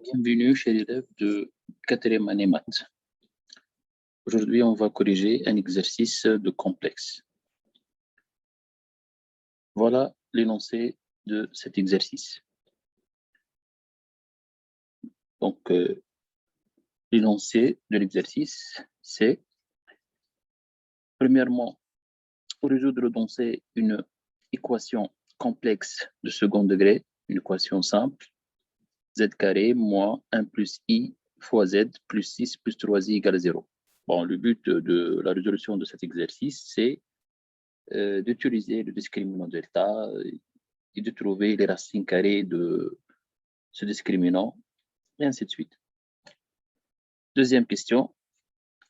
Bienvenue chez l'élève de 4e année maths. Aujourd'hui, on va corriger un exercice de complexe. Voilà l'énoncé de cet exercice. Donc, l'énoncé de l'exercice, c'est premièrement, résoudre dans une équation complexe de second degré, une équation simple, z carré moins 1 plus i fois z plus 6 plus 3i égale 0. Bon, le but de la résolution de cet exercice, c'est d'utiliser le discriminant delta et de trouver les racines carrées de ce discriminant, et ainsi de suite. Deuxième question,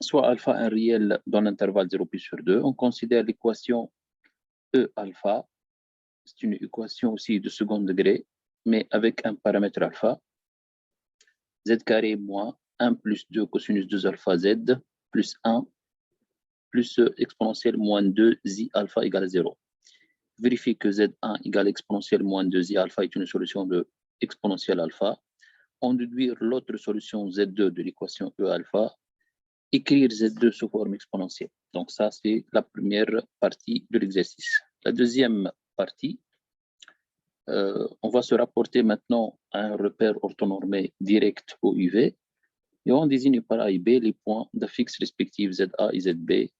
soit alpha un réel dans l'intervalle 0 pi sur 2, on considère l'équation E alpha, c'est une équation aussi de second degré, mais avec un paramètre alpha, z carré moins 1 plus 2 cosinus 2 alpha z plus 1 plus exponentielle moins 2 zi alpha égale 0. Vérifie que z1 égale exponentielle moins 2i alpha est une solution de exponentielle alpha. En déduire l'autre solution z2 de l'équation E alpha. Écrire z2 sous forme exponentielle. Donc ça, c'est la première partie de l'exercice. La deuxième partie, on va se rapporter maintenant à un repère orthonormé direct au UV. Et on désigne par A et B les points d'affixe respectifs ZA et ZB.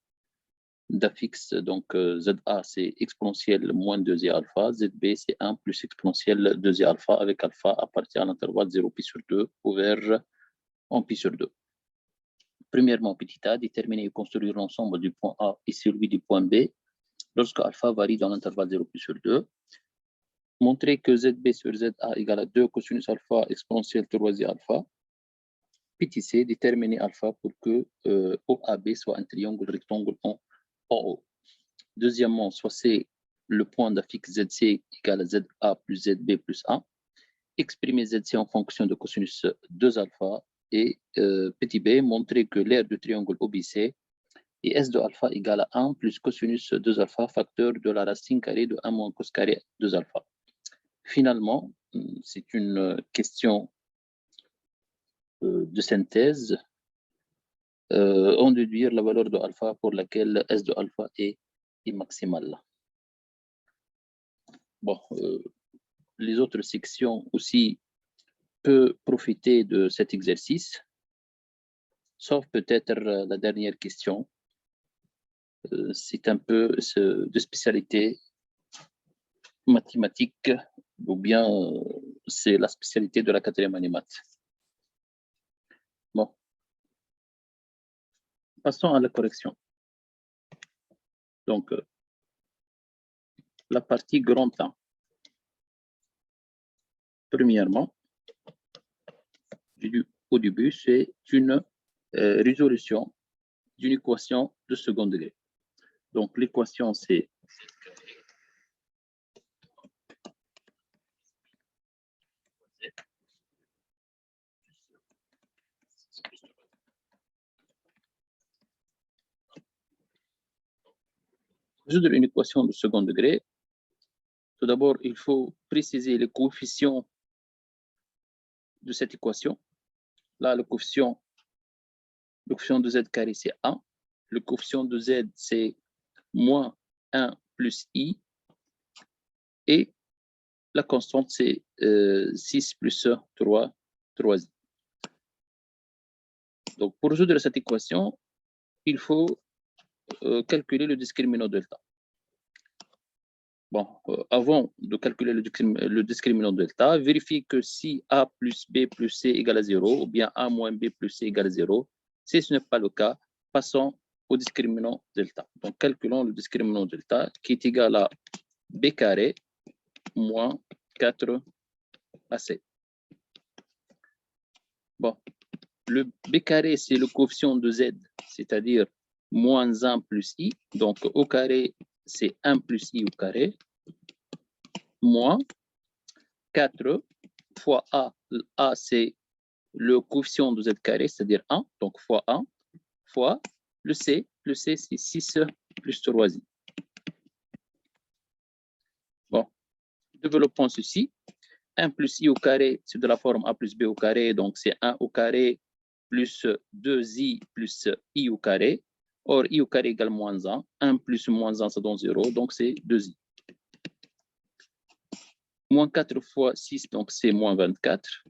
D'affixe, donc ZA, c'est exponentielle moins 2i alpha, ZB, c'est 1 plus exponentielle 2i alpha, avec alpha appartient à l'intervalle 0 pi sur 2 ouvert en pi sur 2. Premièrement, petit a, déterminer et construire l'ensemble du point A et celui du point B lorsque alpha varie dans l'intervalle 0 pi sur 2. Montrer que ZB sur ZA égale à 2 cosinus alpha exponentielle 3i alpha. Petit c, déterminer alpha pour que OAB soit un triangle rectangle en haut. Deuxièmement, soit c'est le point d'affixe ZC égale à ZA plus ZB plus 1. Exprimer ZC en fonction de cosinus 2 alpha. Et petit b, montrer que l'aire du triangle OBC est S de alpha égale à 1 plus cosinus 2 alpha facteur de la racine carrée de 1 moins cos carré 2 alpha. Finalement, c'est une question de synthèse. On déduire la valeur de alpha pour laquelle S de alpha est maximale. Bon, les autres sections aussi peuvent profiter de cet exercice, sauf peut-être la dernière question. C'est un peu de spécialité mathématique, ou bien c'est la spécialité de la 4e année maths. Bon. Passons à la correction. Donc, la partie grand A. Premièrement, au début, c'est une résolution d'une équation de second degré. Donc, l'équation, c'est résoudre une équation de second degré. Tout d'abord, il faut préciser les coefficients de cette équation. Là, le coefficient de z carré, c'est 1. Le coefficient de z, c'est moins 1 plus i. Et la constante, c'est 6 plus 3, 3i. Donc, pour résoudre cette équation, il faut calculer le discriminant delta. Bon, avant de calculer le discriminant delta, vérifie que si A plus B plus C égale à 0, ou bien A moins B plus C égale à 0, si ce n'est pas le cas, passons au discriminant delta. Donc, calculons le discriminant delta qui est égal à B carré moins 4 AC. Bon, le B carré, c'est le coefficient de Z, c'est-à-dire moins 1 plus I. Donc, au carré, c'est 1 plus I au carré, moins 4 fois A. A, c'est le coefficient de Z carré, c'est-à-dire 1, donc fois 1, fois le C. Le C, c'est 6 plus 3i. Bon, développons ceci. 1 plus i au carré, c'est de la forme a plus b au carré, donc c'est 1 au carré plus 2i plus i au carré. Or, i au carré égale moins 1. 1 plus moins 1, ça donne 0, donc c'est 2i. Moins 4 fois 6, donc c'est moins 24.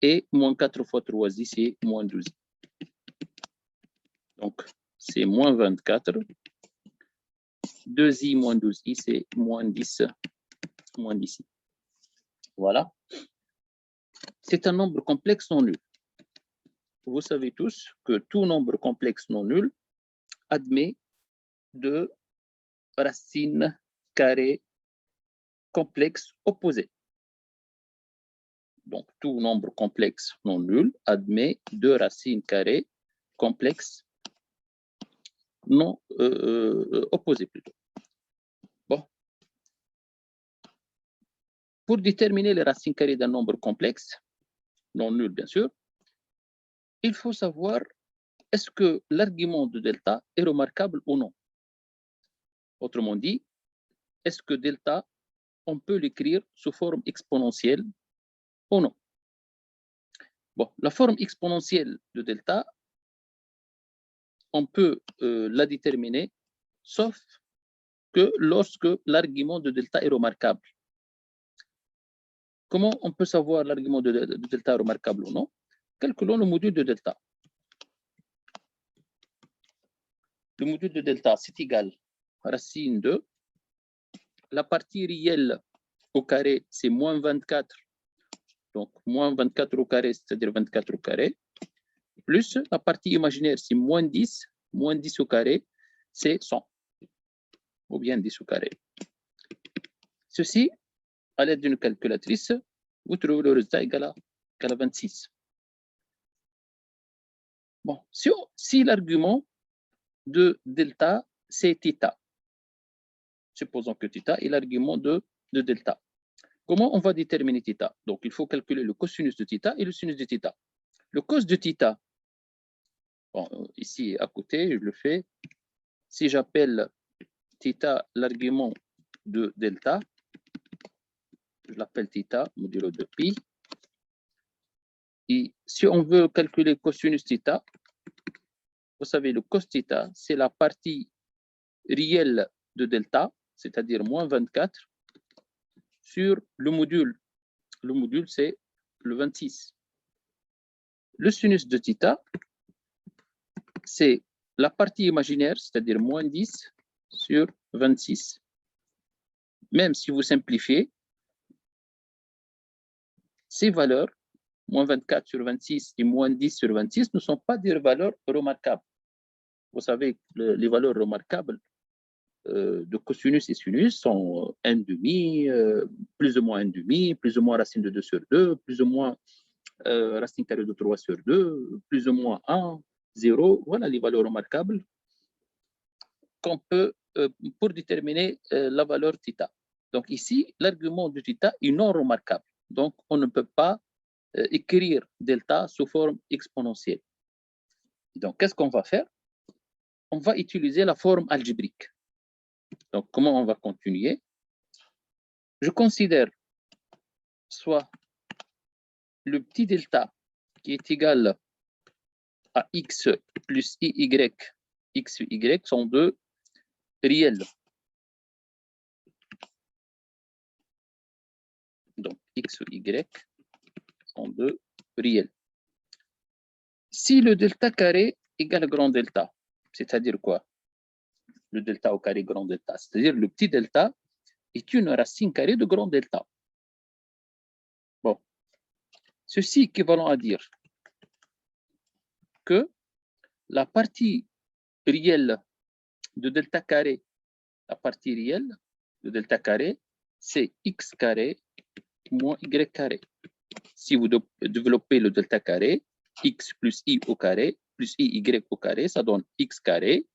Et moins 4 fois 3i, c'est moins 12i. Donc, c'est moins 24. 2i moins 12i, c'est moins 10. Moins 10i. Voilà. C'est un nombre complexe non nul. Vous savez tous que tout nombre complexe non nul admet deux racines carrées complexes opposées. Donc, tout nombre complexe non nul admet deux racines carrées complexes non opposées plutôt. Bon. Pour déterminer les racines carrées d'un nombre complexe, non nul bien sûr, il faut savoir est-ce que l'argument de delta est remarquable ou non. Autrement dit, est-ce que delta, on peut l'écrire sous forme exponentielle ou non? Bon, la forme exponentielle de delta, on peut la déterminer, sauf que lorsque l'argument de delta est remarquable. Comment on peut savoir l'argument de delta remarquable ou non? Calculons le module de delta. Le module de delta, c'est égal à racine de la partie réelle au carré, c'est moins 24. Donc, moins 24 au carré, c'est-à-dire 24 au carré, plus la partie imaginaire, c'est moins 10 au carré, c'est 100, ou bien 10 au carré. Ceci, à l'aide d'une calculatrice, vous trouvez le résultat égal à 26. Bon, si l'argument de delta, c'est θ, supposons que θ est l'argument de delta. Comment on va déterminer θ? Donc, il faut calculer le cosinus de θ et le sinus de θ. Le cos de θ, bon, ici à côté, je le fais. Si j'appelle θ l'argument de delta, je l'appelle θ modulo de pi. Et si on veut calculer cosinus θ, vous savez, le cos θ, c'est la partie réelle de delta, c'est-à-dire moins 24, sur le module. Le module, c'est le 26. Le sinus de θ, c'est la partie imaginaire, c'est-à-dire moins 10 sur 26. Même si vous simplifiez, ces valeurs, moins 24 sur 26 et moins 10 sur 26, ne sont pas des valeurs remarquables. Vous savez, les valeurs remarquables de cosinus et sinus sont 1,5, plus ou moins 1,5, plus ou moins racine de 2 sur 2, plus ou moins racine carrée de 3 sur 2, plus ou moins 1, 0. Voilà les valeurs remarquables qu'on peut, pour déterminer la valeur θ. Donc ici, l'argument de θ est non remarquable. Donc, on ne peut pas écrire delta sous forme exponentielle. Donc, qu'est-ce qu'on va faire? On va utiliser la forme algébrique. Donc, comment on va continuer? Je considère soit le petit delta qui est égal à x plus iy, x, y sont deux réels. Donc, x ou y sont deux réels. Si le delta carré égale grand delta, c'est-à-dire quoi? Le delta au carré grand delta, c'est-à-dire le petit delta est une racine carrée de grand delta. Bon, ceci est équivalent à dire que la partie réelle de delta carré, la partie réelle de delta carré, c'est x carré moins y carré. Si vous développez le delta carré, x plus i au carré, plus i y au carré, ça donne x carré,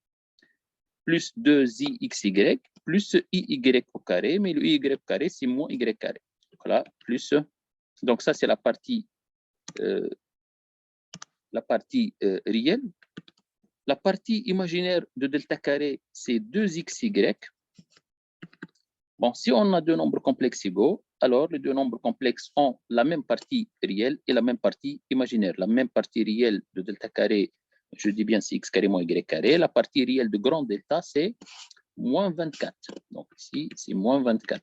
plus 2i xy, plus iy au carré, mais le y carré, c'est moins y carré. Donc là, plus, donc ça, c'est la partie réelle. La partie imaginaire de delta carré, c'est 2xy Bon, si on a deux nombres complexes égaux, alors les deux nombres complexes ont la même partie réelle et la même partie imaginaire. La même partie réelle de delta carré, je dis bien c'est x carré moins y carré. La partie réelle de grand delta, c'est moins 24. Donc ici, c'est moins 24.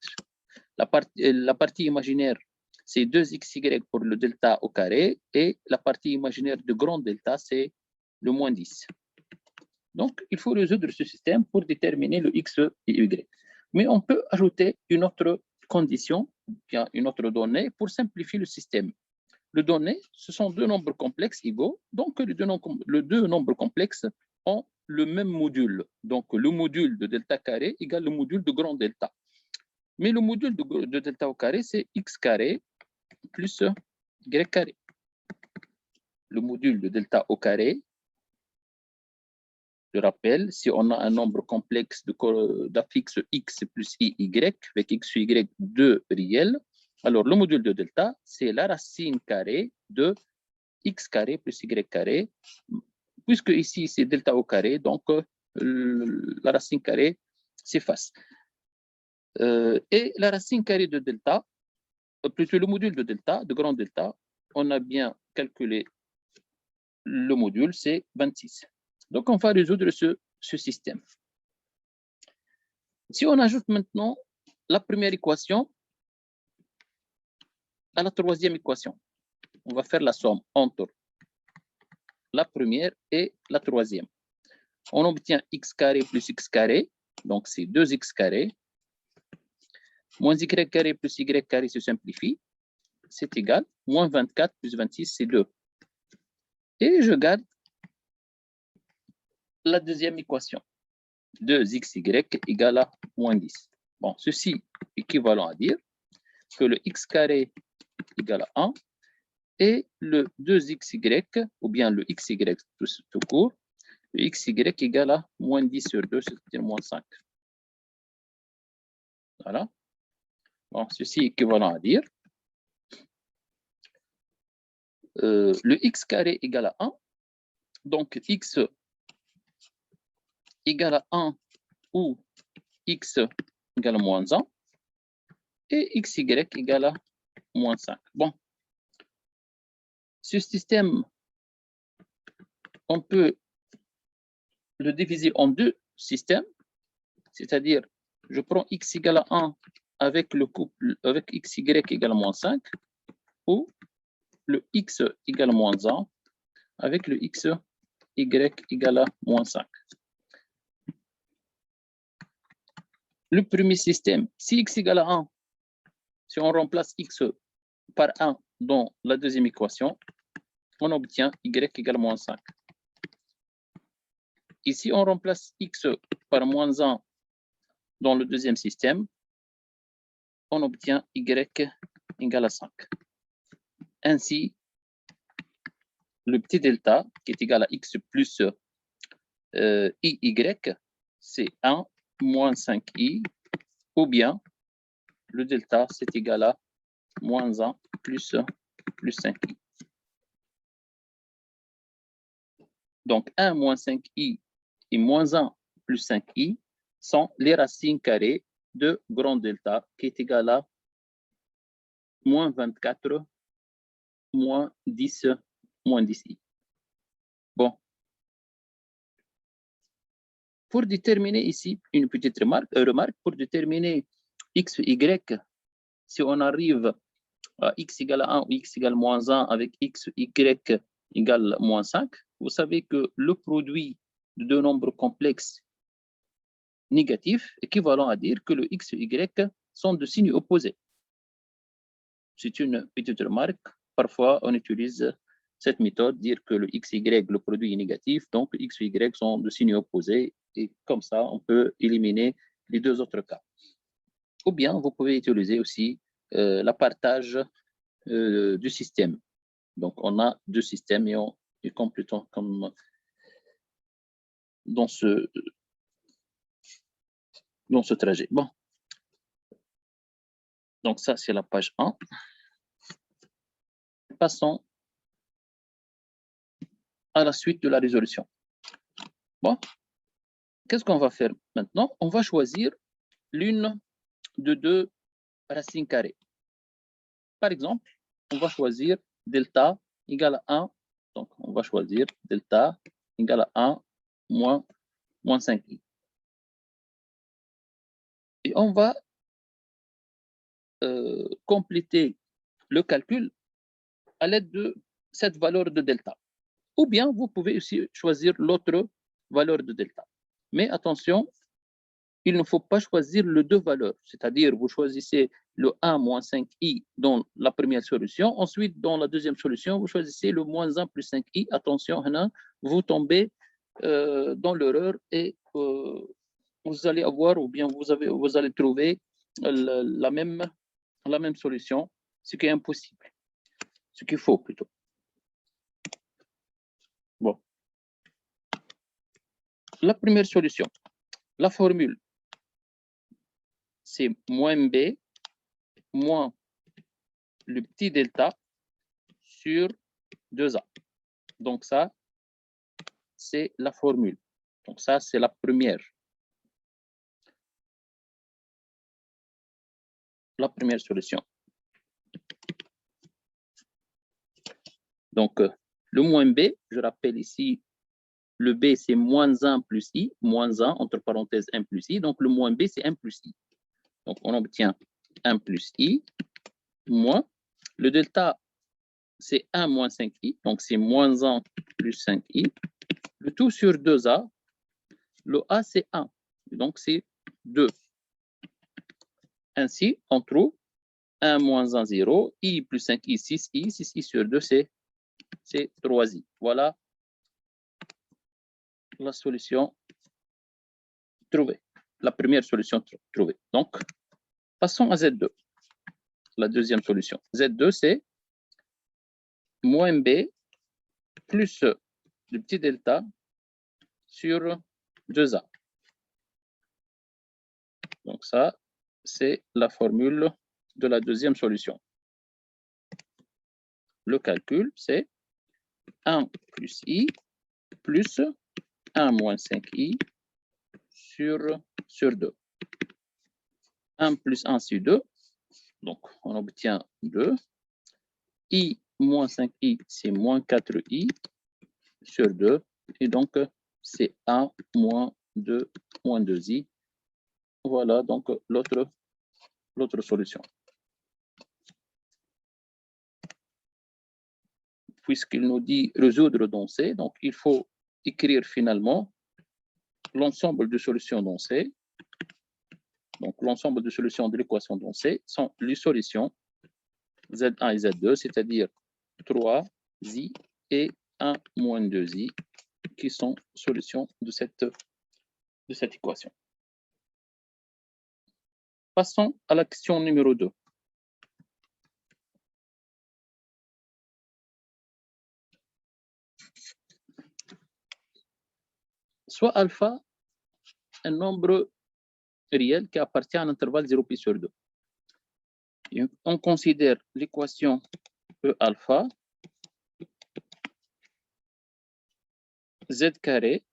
La partie imaginaire, c'est 2xy pour le delta au carré, et la partie imaginaire de grand delta, c'est le moins 10. Donc, il faut résoudre ce système pour déterminer le x et y. Mais on peut ajouter une autre condition, bien une autre donnée, pour simplifier le système. Les données, ce sont deux nombres complexes égaux, donc les deux nombres complexes ont le même module. Donc, le module de delta carré égale le module de grand delta. Mais le module de delta au carré, c'est x carré plus y carré. Le module de delta au carré, je rappelle, si on a un nombre complexe d'affixe x plus y avec x, y, 2 réels, alors le module de delta, c'est la racine carrée de x carré plus y carré, puisque ici c'est delta au carré, donc la racine carrée s'efface. Et la racine carrée de delta, plutôt le module de delta, de grand delta, on a bien calculé le module, c'est 26. Donc, on va résoudre ce système. Si on ajoute maintenant la première équation à la troisième équation, on va faire la somme entre la première et la troisième. On obtient x carré plus x carré, donc c'est 2x carré, moins y carré plus y carré se simplifie, c'est égal, moins 24 plus 26, c'est 2. Et je garde la deuxième équation. 2xy égale à moins 10. Bon, ceci équivalent à dire que le x carré égale à 1 et le 2xy, ou bien le xy tout court, le xy égale à moins 10 sur 2, c'est-à-dire moins 5. Voilà. Bon, ceci équivalent à dire le x carré égale à 1, donc x égale à 1 ou x égale à moins 1, et xy égale à moins 5. Bon, ce système, on peut le diviser en deux systèmes, c'est-à-dire je prends x égale à 1 avec le couple avec xy égale à moins 5, ou le x égale à moins 1 avec le xy égale à moins 5. Le premier système, si x égale à 1, si on remplace x par 1 dans la deuxième équation, on obtient y égale à moins 5. Ici, on remplace x par moins 1 dans le deuxième système, on obtient y égale à 5. Ainsi, le petit delta, qui est égal à x plus iy, c'est 1 moins 5i, ou bien le delta, c'est égal à moins 1 plus 5i. Donc, 1 moins 5i et moins 1 plus 5i sont les racines carrées de grand delta, qui est égal à moins 24 moins 10i. Bon. Pour déterminer ici, une petite remarque, pour déterminer x, y, si on arrive à x égale à 1 ou x égale moins 1 avec x, y égale moins 5, vous savez que le produit de deux nombres complexes négatifs équivalent à dire que le x et y sont de signes opposés. C'est une petite remarque. Parfois, on utilise cette méthode, dire que le x, y, le produit est négatif, donc x et y sont de signes opposés, et comme ça, on peut éliminer les deux autres cas. Ou bien, vous pouvez utiliser aussi la partage du système. Donc, on a deux systèmes et on est complètement comme dans ce trajet. Bon. Donc, ça, c'est la page 1. Passons à la suite de la résolution. Bon. Qu'est-ce qu'on va faire maintenant? On va choisir l'une de 2 racines carrées. Par exemple, on va choisir delta égale à 1. Donc, on va choisir delta égale à 1 moins 5i. Et on va compléter le calcul à l'aide de cette valeur de delta. Ou bien, vous pouvez aussi choisir l'autre valeur de delta. Mais attention, il ne faut pas choisir les deux valeurs. C'est-à-dire, vous choisissez le 1 moins 5i dans la première solution. Ensuite, dans la deuxième solution, vous choisissez le moins 1 plus 5i. Attention, vous tombez dans l'erreur et vous allez avoir, ou bien vous allez trouver la même solution, ce qui est impossible. Ce qu'il faut plutôt. Bon. La première solution, la formule, c'est moins b moins le petit delta sur 2a. Donc ça, c'est la formule. Donc ça, c'est la première. La première solution. Donc, le moins b, je rappelle ici, le b, c'est moins 1 plus i, moins 1, entre parenthèses, 1 plus i. Donc, le moins b, c'est 1 plus i. Donc, on obtient 1 plus i, moins, le delta, c'est 1 moins 5i, donc c'est moins 1 plus 5i. Le tout sur 2a, le a, c'est 1, donc c'est 2. Ainsi, on trouve 1 moins 1, 0, i plus 5i, 6i, 6i sur 2, c'est 3i. Voilà la solution trouvée, la première solution trouvée. Donc, passons à Z2, la deuxième solution. Z2, c'est moins b plus le petit delta sur 2a. Donc ça, c'est la formule de la deuxième solution. Le calcul, c'est 1 plus i plus 1 moins 5i sur 2. 1 plus 1, c'est 2. Donc, on obtient 2. I moins 5i, c'est moins 4i sur 2. Et donc, c'est 1 moins 2 moins 2i. Voilà donc l'autre solution. Puisqu'il nous dit résoudre dans C, donc il faut écrire finalement l'ensemble de solutions dans C. Donc, l'ensemble de solutions de l'équation dans C sont les solutions Z1 et Z2, c'est-à-dire 3i et 1 moins 2i, qui sont solutions de cette équation. Passons à la question numéro 2. Soit alpha un nombre réel qui appartient à un intervalle 0 sur 2. Et on considère l'équation E alpha z carré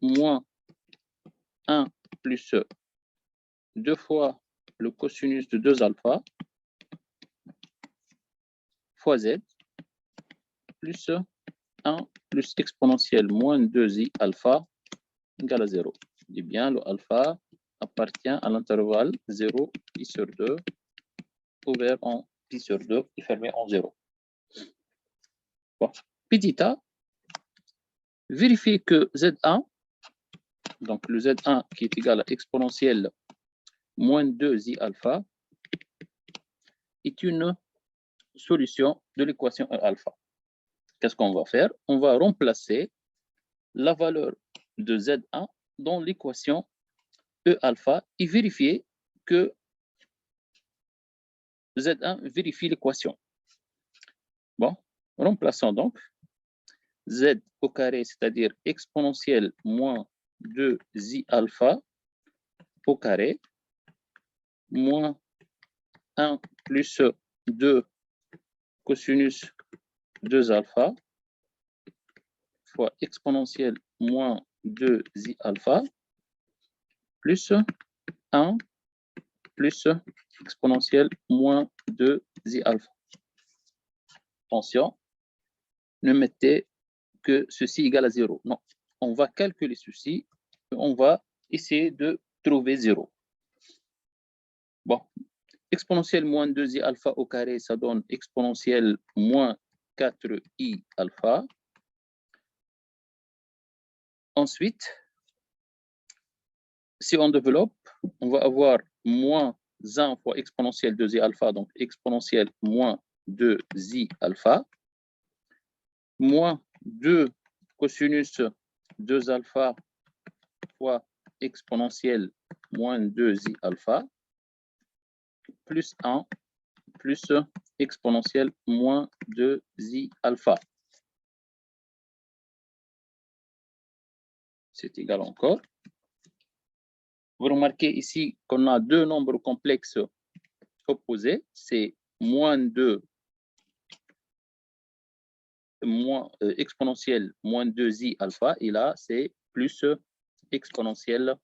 moins 1 plus 2 fois le cosinus de 2 alpha fois z plus 1 plus exponentielle moins 2i alpha égale à 0. Je dis bien, le alpha appartient à l'intervalle 0 pi sur 2 ouvert en pi sur 2 et fermé en 0. Bon. Petit a, vérifiez que Z1, donc le Z1 qui est égal à exponentielle moins 2i alpha, est une solution de l'équation E alpha. Qu'est-ce qu'on va faire? On va remplacer la valeur de Z1 dans l'équation E alpha et vérifier que Z1 vérifie l'équation. Bon, remplaçons donc Z au carré, c'est-à-dire exponentielle moins 2i alpha au carré, moins 1 plus 2 cosinus 2 alpha fois exponentielle moins 2i alpha plus 1 plus exponentielle moins 2i alpha. Attention, ne mettez que ceci égale à 0. Non, on va calculer ceci, on va essayer de trouver 0. Bon, exponentielle moins 2i alpha au carré, ça donne exponentielle moins 4i alpha. Ensuite, si on développe, on va avoir moins 1 fois exponentielle 2i alpha, donc exponentielle moins 2i alpha, moins 2 cosinus 2 alpha fois exponentielle moins 2i alpha, plus 1 plus exponentielle moins 2i alpha. C'est égal encore. Vous remarquez ici qu'on a deux nombres complexes opposés. C'est moins 2 exponentielle moins 2i alpha. Et là, c'est plus exponentielle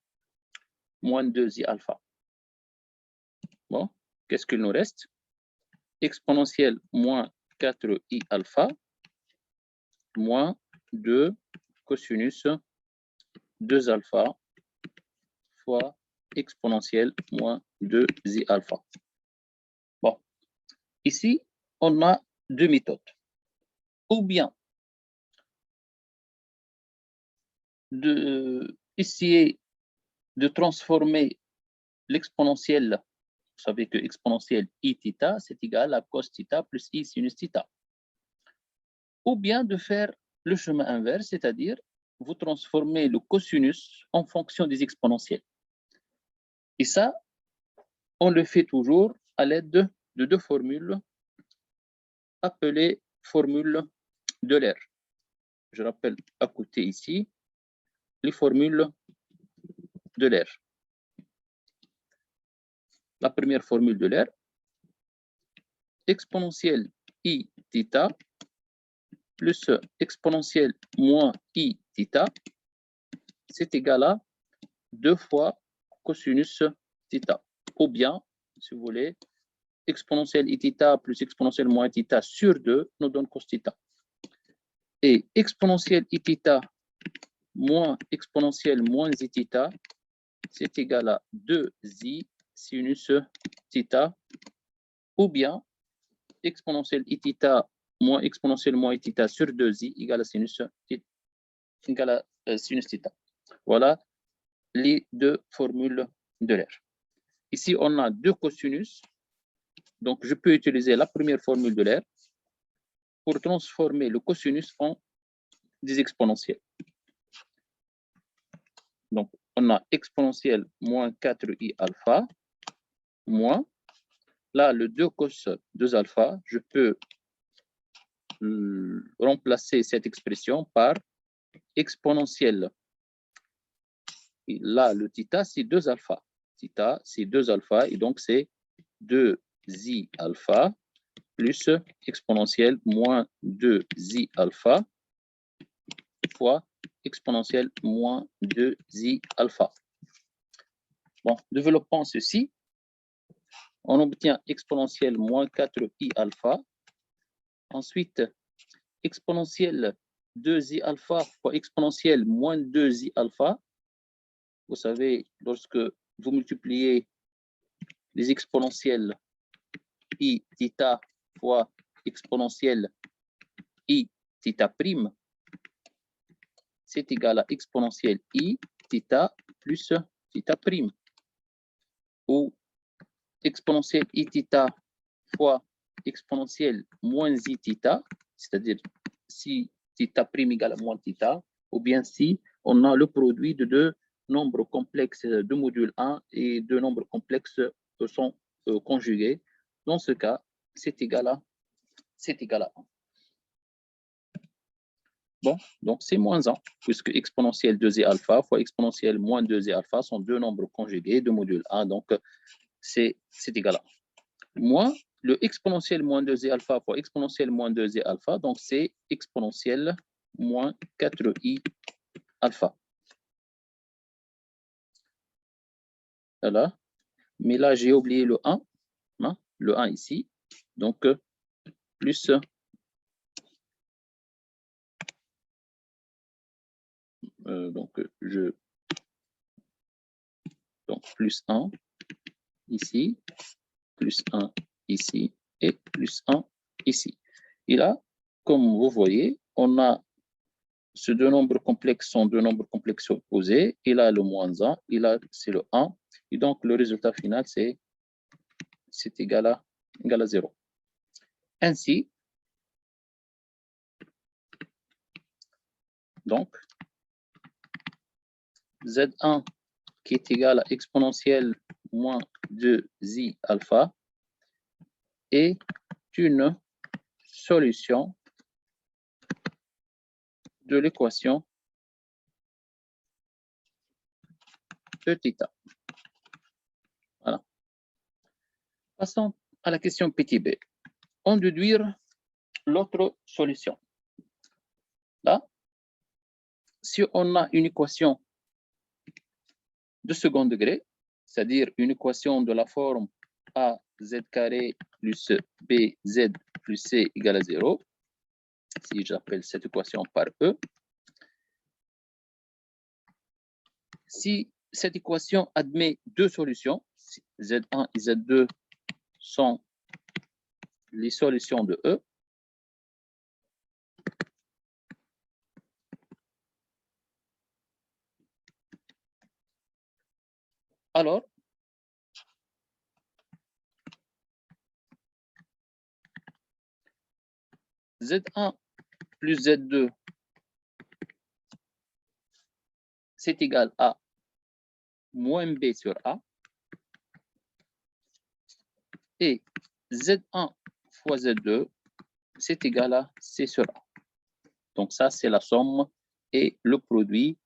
moins 2i alpha. Bon, qu'est-ce qu'il nous reste? Exponentielle moins 4i alpha moins 2 cosinus 2 alpha fois exponentielle moins 2i alpha. Bon, ici, on a deux méthodes. Ou bien essayer de transformer l'exponentielle. Vous savez que exponentielle i θ, c'est égal à cos θ plus i sinus θ. Ou bien de faire le chemin inverse, c'est-à-dire vous transformez le cosinus en fonction des exponentielles. Et ça, on le fait toujours à l'aide de deux formules appelées formules d'Euler. Je rappelle à côté ici les formules d'Euler. La première formule d'Euler, exponentielle i θ plus exponentielle moins i θ, c'est égal à 2 fois cosinus θ. Ou bien, si vous voulez, exponentielle i θ plus exponentielle moins i θ sur 2 nous donne cos θ. Et exponentielle i θ moins exponentielle moins i θ, c'est égal à 2i sinus θ, ou bien exponentielle i θ moins exponentielle moins i θ sur 2i égale à sinus θ. Voilà les deux formules d'Euler. Ici, on a deux cosinus. Donc, je peux utiliser la première formule d'Euler pour transformer le cosinus en des exponentielles. Donc, on a exponentielle moins 4i alpha moins, là, le 2 cos 2 alpha, je peux remplacer cette expression par exponentielle. Et là, le θ, c'est 2 alpha. Θ, c'est 2 alpha, et donc c'est 2i alpha plus exponentielle moins 2i alpha fois exponentielle moins 2i alpha. Bon, développons ceci. On obtient exponentielle moins 4i alpha. Ensuite, exponentielle 2i alpha fois exponentielle moins 2i alpha. Vous savez, lorsque vous multipliez les exponentielles i θ fois exponentielle i θ prime, c'est égal à exponentielle i θ plus θ prime. Ou exponentielle i θ fois exponentielle moins i θ, c'est-à-dire si θ prime égale à moins θ, ou bien si on a le produit de deux nombres complexes de module 1 et deux nombres complexes sont conjugués. Dans ce cas, c'est égal à 1. Bon, donc c'est moins 1, puisque exponentielle 2e alpha fois exponentielle moins 2e alpha sont deux nombres conjugués de module 1, donc c'est égal à 1. Moins le exponentielle moins 2e alpha fois exponentielle moins 2e alpha, donc c'est exponentielle moins 4i alpha. Voilà. Mais là, j'ai oublié le 1, hein, le 1 ici. Donc, plus donc plus 1 ici, plus 1 ici et plus 1 ici. Et là, comme vous voyez, on a ces deux nombres complexes sont deux nombres complexes opposés. Il a le moins 1, il a c'est le 1. Et donc, le résultat final, c'est égal à 0. Ainsi, donc, Z1 qui est égal à exponentielle moins 2i alpha est une solution de l'équation Eθ. Voilà. Passons à la question petit b. On déduire l'autre solution. Là, si on a une équation de second degré, c'est-à-dire une équation de la forme AZ carré plus BZ plus C égale à 0, si j'appelle cette équation par E, si cette équation admet deux solutions, Z1 et Z2 sont les solutions de E, alors Z1 plus Z2 c'est égal à moins B sur A et Z1 fois Z2 c'est égal à C sur A. Donc ça, c'est la somme et le produit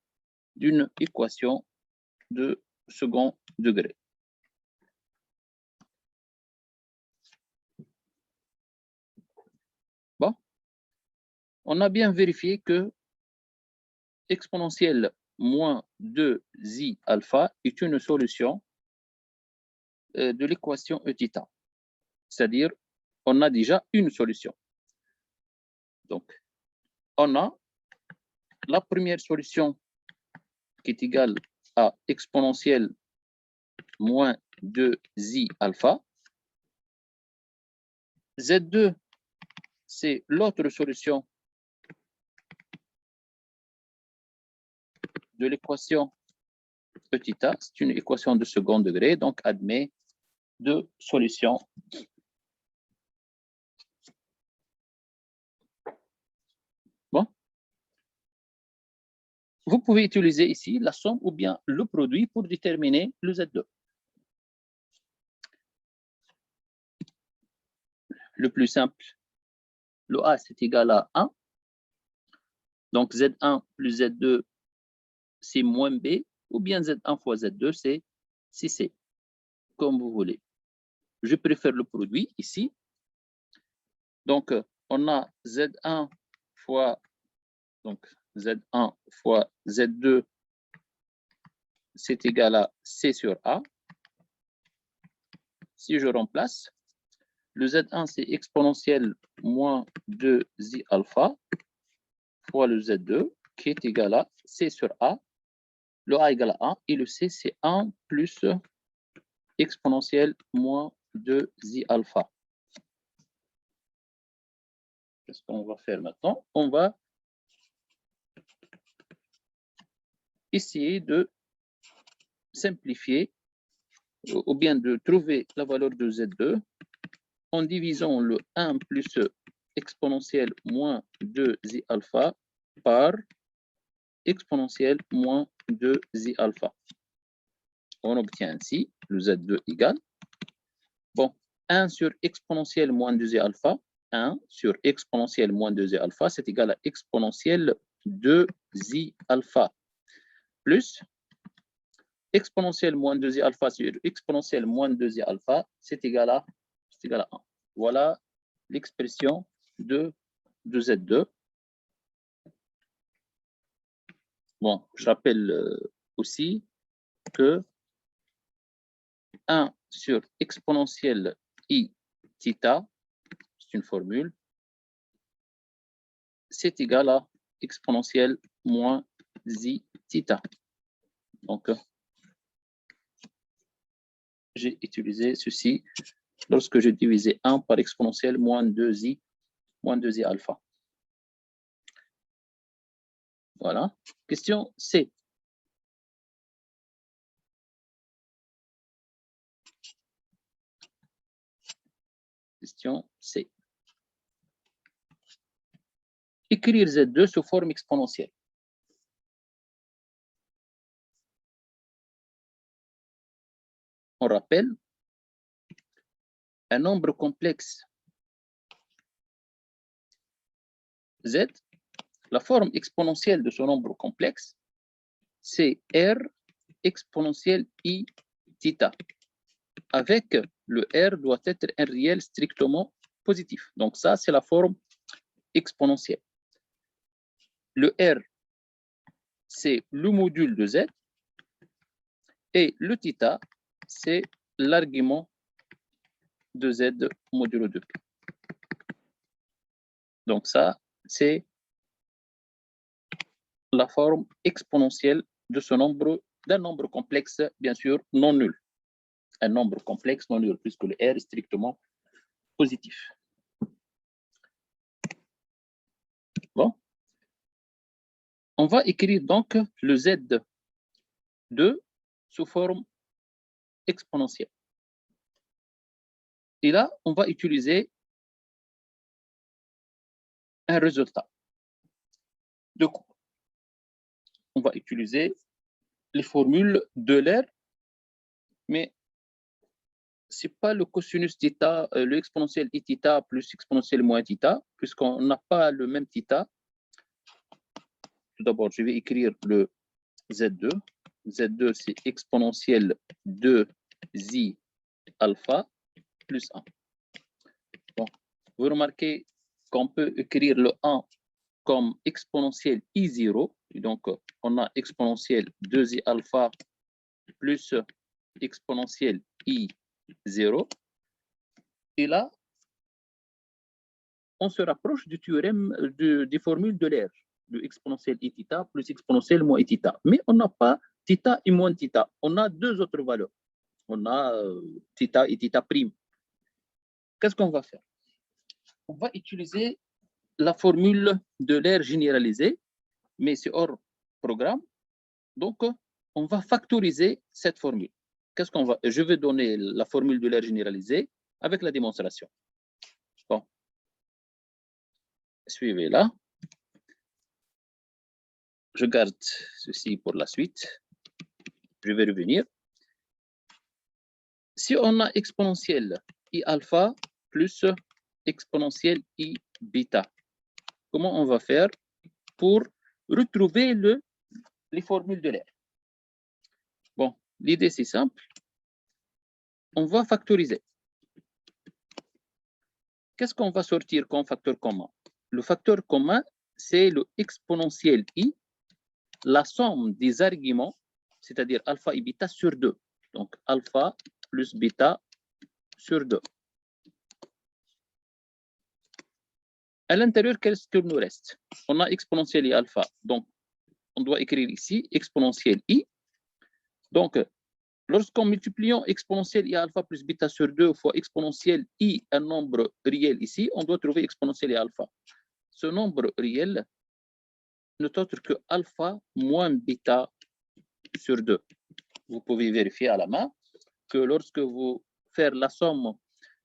d'une équation de second degré. Bon, on a bien vérifié que exponentielle moins 2i alpha est une solution de l'équation Eθ. C'est-à-dire, on a déjà une solution. Donc, on a la première solution qui est égale à exponentielle moins 2i alpha. Z2, c'est l'autre solution de l'équation Eθ. C'est une équation de second degré, donc admet deux solutions. Bon. Vous pouvez utiliser ici la somme ou bien le produit pour déterminer le Z2. Le plus simple, le A, c'est égal à 1. Donc, Z1 plus Z2, c'est moins B, ou bien Z1 fois Z2, c'est C, comme vous voulez. Je préfère le produit ici. Donc, on a Z1 fois, donc Z1 fois Z2, c'est égal à C sur A. Si je remplace, le Z1, c'est exponentielle moins 2i alpha fois le Z2, qui est égal à C sur A. Le A égale à 1 et le C, c'est 1 plus exponentielle moins 2i alpha. Qu'est-ce qu'on va faire maintenant? On va essayer de simplifier ou bien de trouver la valeur de Z2 en divisant le 1 plus exponentielle moins 2i alpha par exponentielle moins 2i alpha. On obtient ainsi le Z2 égale, bon, 1 sur exponentielle moins 2i alpha, 1 sur exponentielle moins 2i alpha, c'est égal à exponentielle 2i alpha, plus exponentielle moins 2i alpha sur exponentielle moins 2i alpha, c'est égal à 1. Voilà l'expression de Z2. Bon, je rappelle aussi que 1 sur exponentielle I θ, c'est une formule, c'est égal à exponentielle moins I θ. Donc, j'ai utilisé ceci lorsque je divisais 1 par exponentielle moins 2i alpha. Voilà. Question C. Question C. Écrire Z2 sous forme exponentielle. On rappelle, un nombre complexe Z, la forme exponentielle de ce nombre complexe, c'est R exponentielle I θ. Avec le R doit être un réel strictement positif. Donc ça, c'est la forme exponentielle. Le R, c'est le module de Z. Et le θ, c'est l'argument de Z modulo 2. Donc ça, c'est la forme exponentielle de ce nombre, d'un nombre complexe, bien sûr, non nul. Un nombre complexe non nul, puisque le R est strictement positif. Bon. On va écrire donc le Z2 sous forme exponentielle. Et là, on va utiliser un résultat. Donc, on va utiliser les formules d'Euler, mais ce n'est pas le cosinus θ, le exponentiel Iθ plus exponentiel moins θ, puisqu'on n'a pas le même θ. Tout d'abord, je vais écrire le Z2. Z2, c'est exponentielle 2i alpha plus 1. Bon, vous remarquez qu'on peut écrire le 1 comme exponentielle I0. Et donc, on a exponentielle 2i alpha plus exponentielle I0. Et là, on se rapproche du théorème des formules de l'air, de exponentielle Iθ plus exponentielle moins Iθ. Mais on n'a pas θ et moins θ. On a deux autres valeurs. On a θ et θ prime. Qu'est-ce qu'on va faire? On va utiliser la formule de l'air généralisée, mais c'est hors programme. Donc, on va factoriser cette formule. Qu'est-ce qu'on va? Je vais donner la formule de l'air généralisée avec la démonstration. Bon. Suivez là. Je garde ceci pour la suite. Je vais revenir. Si on a exponentielle I alpha plus exponentielle I bêta, comment on va faire pour retrouver les formules de l'air? Bon, l'idée c'est simple. On va factoriser. Qu'est-ce qu'on va sortir comme facteur commun? Le facteur commun, c'est le exponentiel I, la somme des arguments, c'est-à-dire alpha et bêta sur 2. Donc, alpha plus bêta sur 2. À l'intérieur, qu'est-ce qu'il nous reste? On a exponentielle I alpha. Donc, on doit écrire ici exponentielle I. Donc, lorsqu'on multiplie exponentielle I alpha plus bêta sur 2 fois exponentielle I, un nombre réel ici, on doit trouver exponentielle I alpha. Ce nombre réel n'est autre que alpha moins bêta sur 2. Vous pouvez vérifier à la main que lorsque vous faites la somme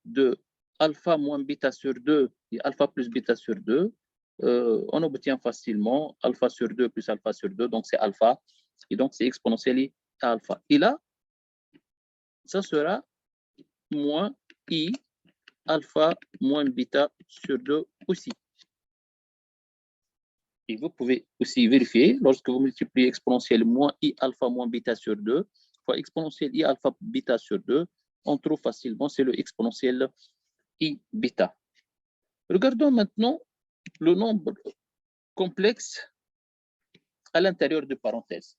de alpha moins bêta sur 2 et alpha plus bêta sur 2, on obtient facilement alpha sur 2 plus alpha sur 2, donc c'est alpha, et donc c'est exponentielle I alpha. Et là, ça sera moins I alpha moins bêta sur 2 aussi. Et vous pouvez aussi vérifier, lorsque vous multipliez exponentielle moins I alpha moins bêta sur 2, fois exponentielle I alpha bêta sur 2, on trouve facilement, c'est le exponentiel I bêta. Regardons maintenant le nombre complexe à l'intérieur de parenthèses.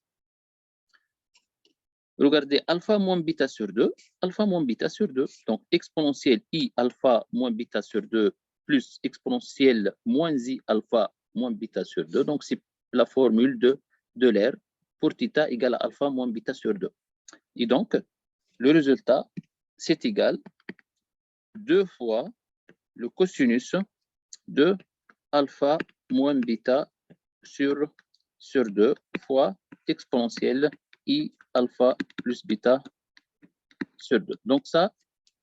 Regardez, alpha moins bêta sur 2, alpha moins bêta sur 2. Donc, exponentielle I alpha moins bêta sur 2 plus exponentielle moins I alpha moins bêta sur 2. Donc, c'est la formule de l'air pour θ égale à alpha moins bêta sur 2. Et donc, le résultat, c'est égal 2 fois le cosinus de alpha moins bêta sur 2 fois exponentielle I alpha plus bêta sur 2. Donc ça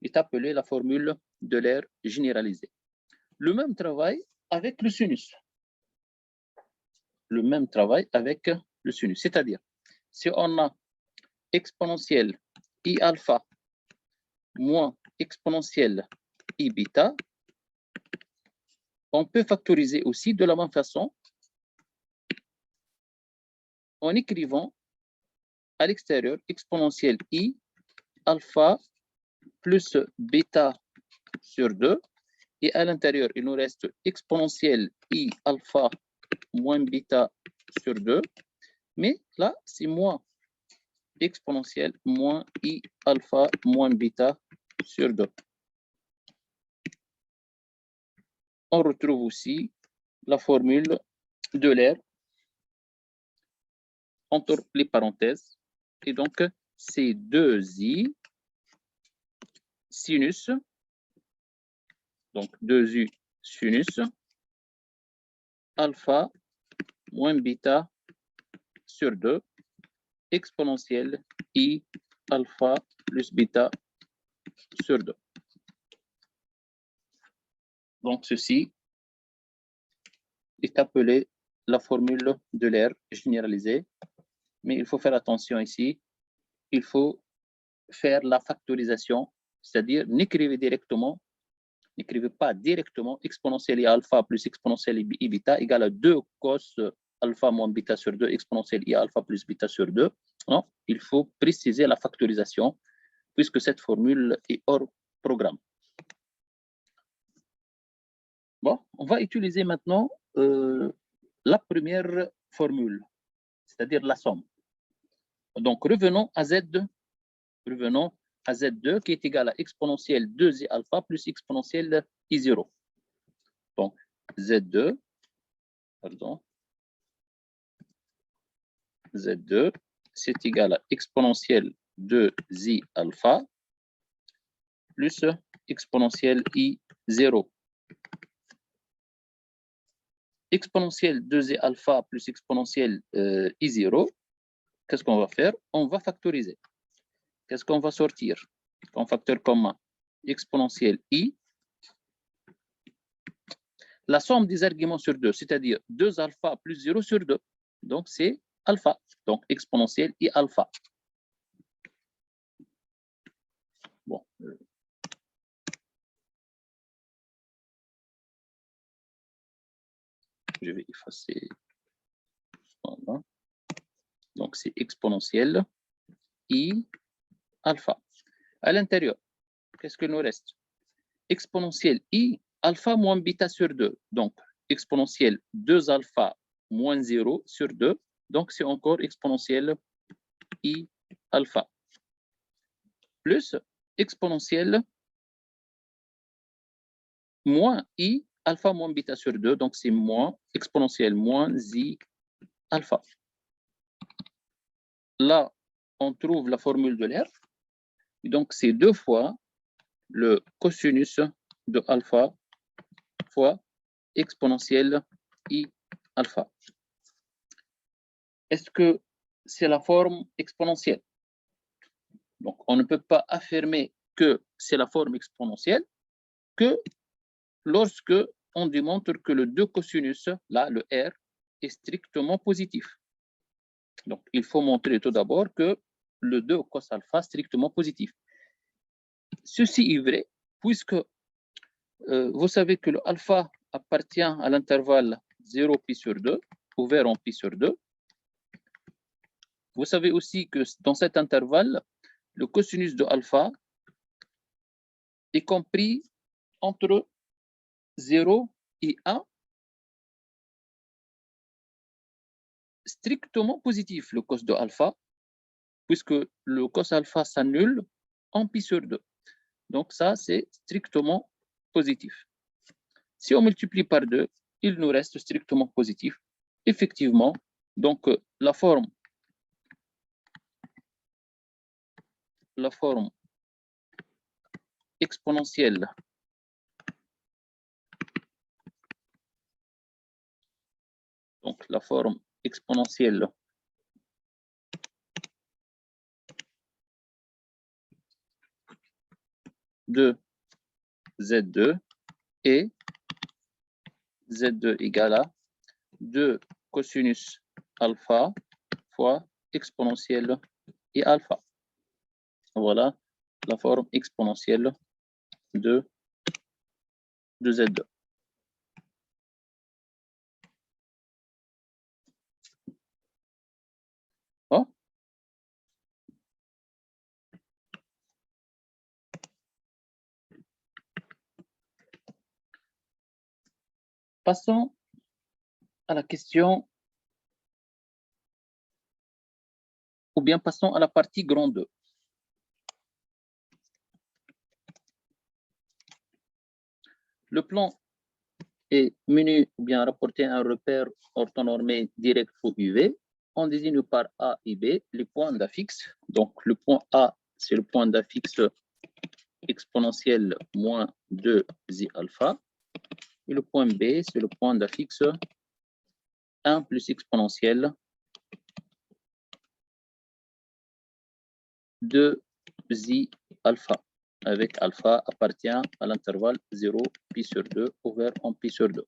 est appelé la formule de l'air généralisée. Le même travail avec le sinus. Le même travail avec le sinus. C'est-à-dire, si on a exponentielle I alpha moins exponentielle I bêta, on peut factoriser aussi de la même façon en écrivant à l'extérieur exponentielle I alpha plus bêta sur 2 et à l'intérieur il nous reste exponentielle I alpha moins bêta sur 2, mais là c'est moins exponentielle moins I alpha moins bêta sur 2. On retrouve aussi la formule de l'air entre les parenthèses. Et donc, c'est 2i sinus, donc 2u sinus, alpha moins bêta sur 2, exponentielle I alpha plus bêta sur 2. Donc, ceci est appelé la formule de l'air généralisée. Mais il faut faire attention ici. Il faut faire la factorisation, c'est-à-dire n'écrivez pas directement exponentielle I alpha plus exponentielle I bêta égale à 2 cos alpha moins bêta sur 2 exponentielle I alpha plus bêta sur 2. Non, il faut préciser la factorisation puisque cette formule est hors programme. Bon, on va utiliser maintenant la première formule, c'est-à-dire la somme. Donc, revenons à Z2 qui est égal à exponentielle 2i alpha plus exponentielle I0. Donc, Z2, c'est égal à exponentielle 2i alpha plus exponentielle I0. Exponentielle 2i alpha plus exponentielle I0, qu'est-ce qu'on va faire? On va factoriser. Qu'est-ce qu'on va sortir comme facteur commun? Exponentielle I. La somme des arguments sur 2, c'est-à-dire 2 alpha plus 0 sur 2. Donc, c'est alpha. Donc, exponentielle I alpha. Bon. Je vais effacer. Voilà. Donc, c'est exponentielle I alpha. À l'intérieur, qu'est-ce que nous reste? Exponentielle I alpha moins bêta sur 2. Donc, exponentielle 2 alpha moins 0 sur 2. Donc, c'est encore exponentielle I alpha. Plus exponentielle moins I alpha moins bêta sur 2. Donc, c'est moins exponentielle moins I alpha. Là, on trouve la formule de l'air. Donc, c'est 2 fois le cosinus de alpha fois exponentielle I alpha. Est-ce que c'est la forme exponentielle? Donc, on ne peut pas affirmer que c'est la forme exponentielle que lorsque on démontre que le 2 cosinus, là, le R, est strictement positif. Donc, il faut montrer tout d'abord que le 2 cos alpha est strictement positif. Ceci est vrai puisque vous savez que le alpha appartient à l'intervalle 0 pi sur 2, ouvert en pi sur 2. Vous savez aussi que dans cet intervalle, le cosinus de alpha est compris entre 0 et 1, strictement positif, le cos de alpha. puisque le cos alpha s'annule en pi sur 2. Donc, ça, c'est strictement positif. Si on multiplie par 2, il nous reste strictement positif. Effectivement, donc la forme exponentielle de Z2 et Z2 égale à 2 cosinus alpha fois exponentielle et alpha. Voilà la forme exponentielle de Z2. Oh. Passons à la question, ou bien passons à la partie grand 2. Le plan est menu ou bien rapporté à un repère orthonormé direct ou UV. On désigne par A et B les points d'affixe. Donc, le point A, c'est le point d'affixe exponentiel moins 2i alpha. Et le point B, c'est le point d'affixe 1 plus exponentielle 2i alpha, avec alpha appartient à l'intervalle 0 pi sur 2 ouvert en pi sur 2.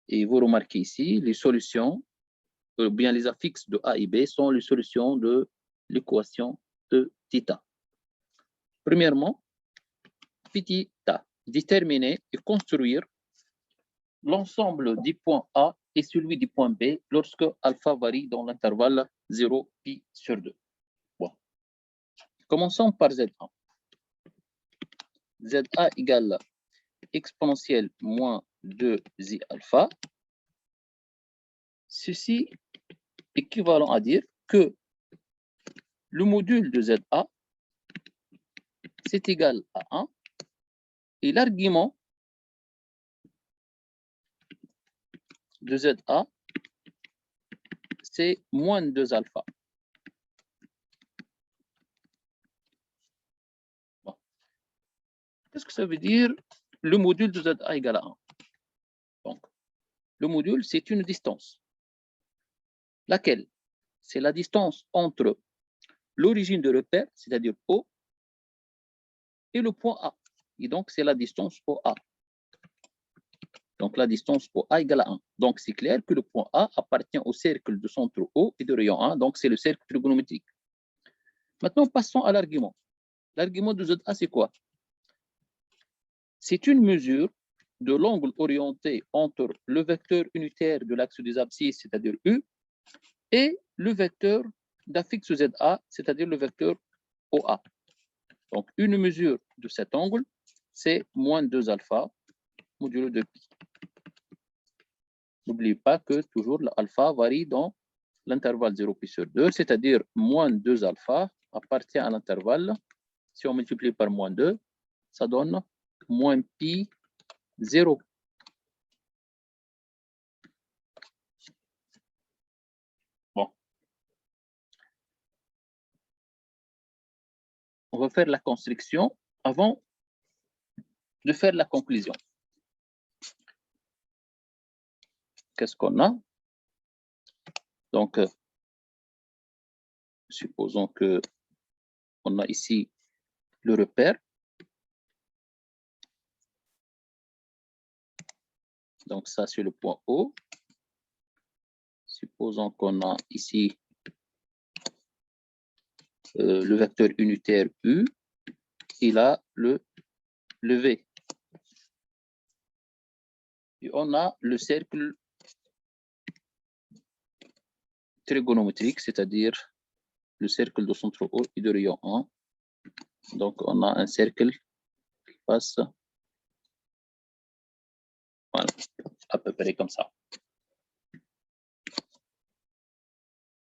Et vous remarquez ici, les solutions, ou bien les affixes de A et B sont les solutions de l'équation de θ. Premièrement, phi θ, déterminer et construire l'ensemble des points A et celui du point B lorsque alpha varie dans l'intervalle 0 pi sur 2. Bon. Commençons par ZA. ZA égale exponentielle moins 2i alpha. Ceci est équivalent à dire que le module de ZA, c'est égal à 1 et l'argument de ZA, c'est moins 2 alpha. Bon. Qu'est-ce que ça veut dire le module de ZA égale à 1? Donc, le module, c'est une distance. Laquelle? C'est la distance entre l'origine de repère, c'est-à-dire O, et le point A. Et donc, c'est la distance OA. Donc, la distance OA égale à 1. Donc, c'est clair que le point A appartient au cercle de centre O et de rayon 1. Donc, c'est le cercle trigonométrique. Maintenant, passons à l'argument. L'argument de ZA, c'est quoi? C'est une mesure de l'angle orienté entre le vecteur unitaire de l'axe des abscisses, c'est-à-dire U, et le vecteur d'affixe ZA, c'est-à-dire le vecteur OA. Donc, une mesure de cet angle, c'est moins 2 alpha modulo de pi. N'oubliez pas que toujours l'alpha varie dans l'intervalle 0 pi sur 2, c'est-à-dire moins 2 alpha appartient à l'intervalle. Si on multiplie par moins 2, ça donne moins pi 0. Bon. On va faire la construction avant de faire la conclusion. Qu'est-ce qu'on a? Donc, supposons que on a ici le repère. Donc, ça, c'est le point O. Supposons qu'on a ici le vecteur unitaire U. Il a le V. Et on a le cercle trigonométrique, c'est-à-dire le cercle de centre O et de rayon 1. Donc, on a un cercle qui passe voilà, à peu près comme ça.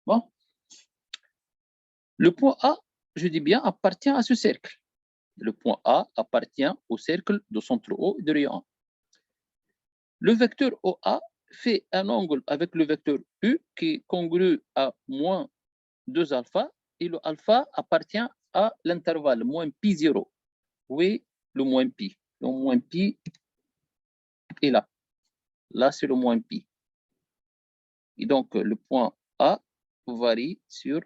Bon. Le point A, je dis bien, appartient à ce cercle. Le point A appartient au cercle de centre O et de rayon 1. Le vecteur OA fait un angle avec le vecteur U qui est congru à moins 2 alpha et le alpha appartient à l'intervalle moins pi 0. Oui, le moins pi. Le moins pi est là. Là, c'est le moins pi. Et donc, le point A varie sur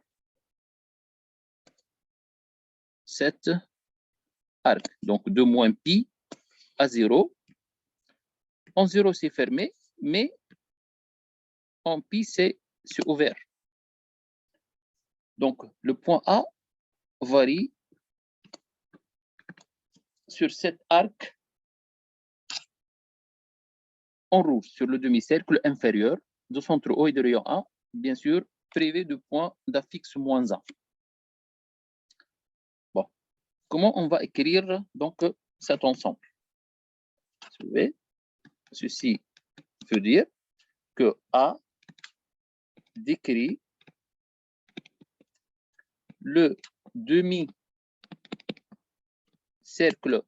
cet arc. Donc, de moins pi à 0. En 0, c'est fermé, mais en pi, c'est ouvert. Donc, le point A varie sur cet arc en rouge, sur le demi-cercle inférieur de centre O et de rayon 1, bien sûr, privé du point d'affixe moins 1. Bon, comment on va écrire donc cet ensemble? Ceci veut dire que A décrit le demi-cercle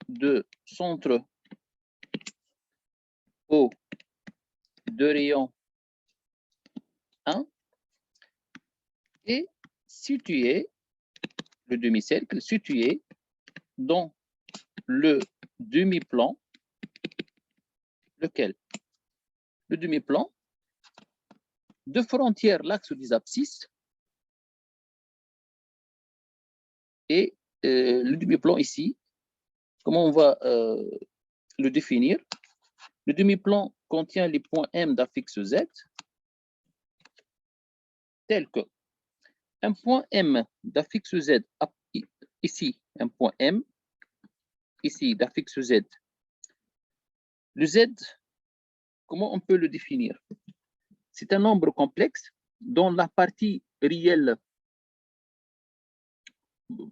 de centre O de rayon 1 est situé, le demi-cercle situé dans le demi-plan, lequel? Le demi-plan de frontière l'axe des abscisses et le demi-plan ici, comment on va le définir? Le demi-plan contient les points M d'affixe Z, tels que un point M d'affixe Z, ici, un point M, ici, d'affixe Z. Le Z, comment on peut le définir? C'est un nombre complexe dont la partie réelle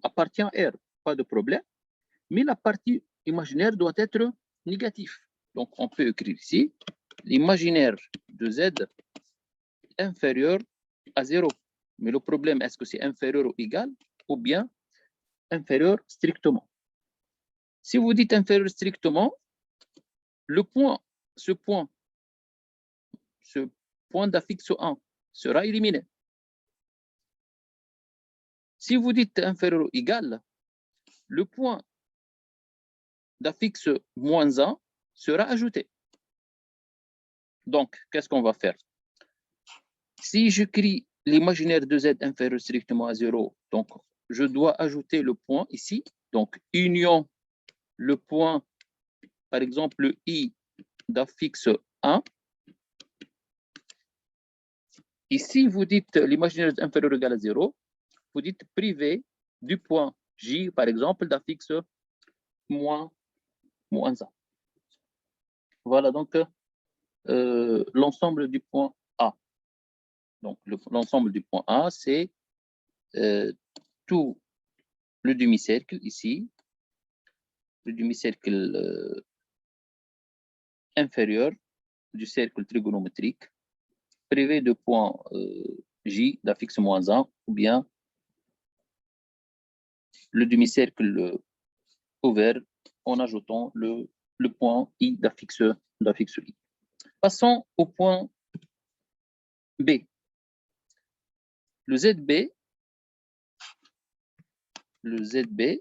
appartient à R, pas de problème, mais la partie imaginaire doit être négative. Donc, on peut écrire ici, l'imaginaire de Z inférieur à 0. Mais le problème, est-ce que c'est inférieur ou égal ou bien inférieur strictement? Si vous dites inférieur strictement, le point, ce point d'affixe 1 sera éliminé. Si vous dites inférieur ou égal, le point d'affixe moins 1 sera ajouté. Donc, qu'est-ce qu'on va faire? Si j'écris l'imaginaire de Z inférieur strictement à 0, donc je dois ajouter le point ici. Donc, union le point, par exemple, le I d'affixe 1. Ici, vous dites l'imaginaire inférieur ou égal à 0, vous dites privé du point J, par exemple, d'affixe moins 1. Voilà donc l'ensemble du point A. Donc, l'ensemble du point A, c'est tout le demi-cercle ici, le demi-cercle inférieur du cercle trigonométrique, privé de point J d'affixe moins 1, ou bien le demi-cercle ouvert en ajoutant le point I d'affixe I. Passons au point B. Le ZB,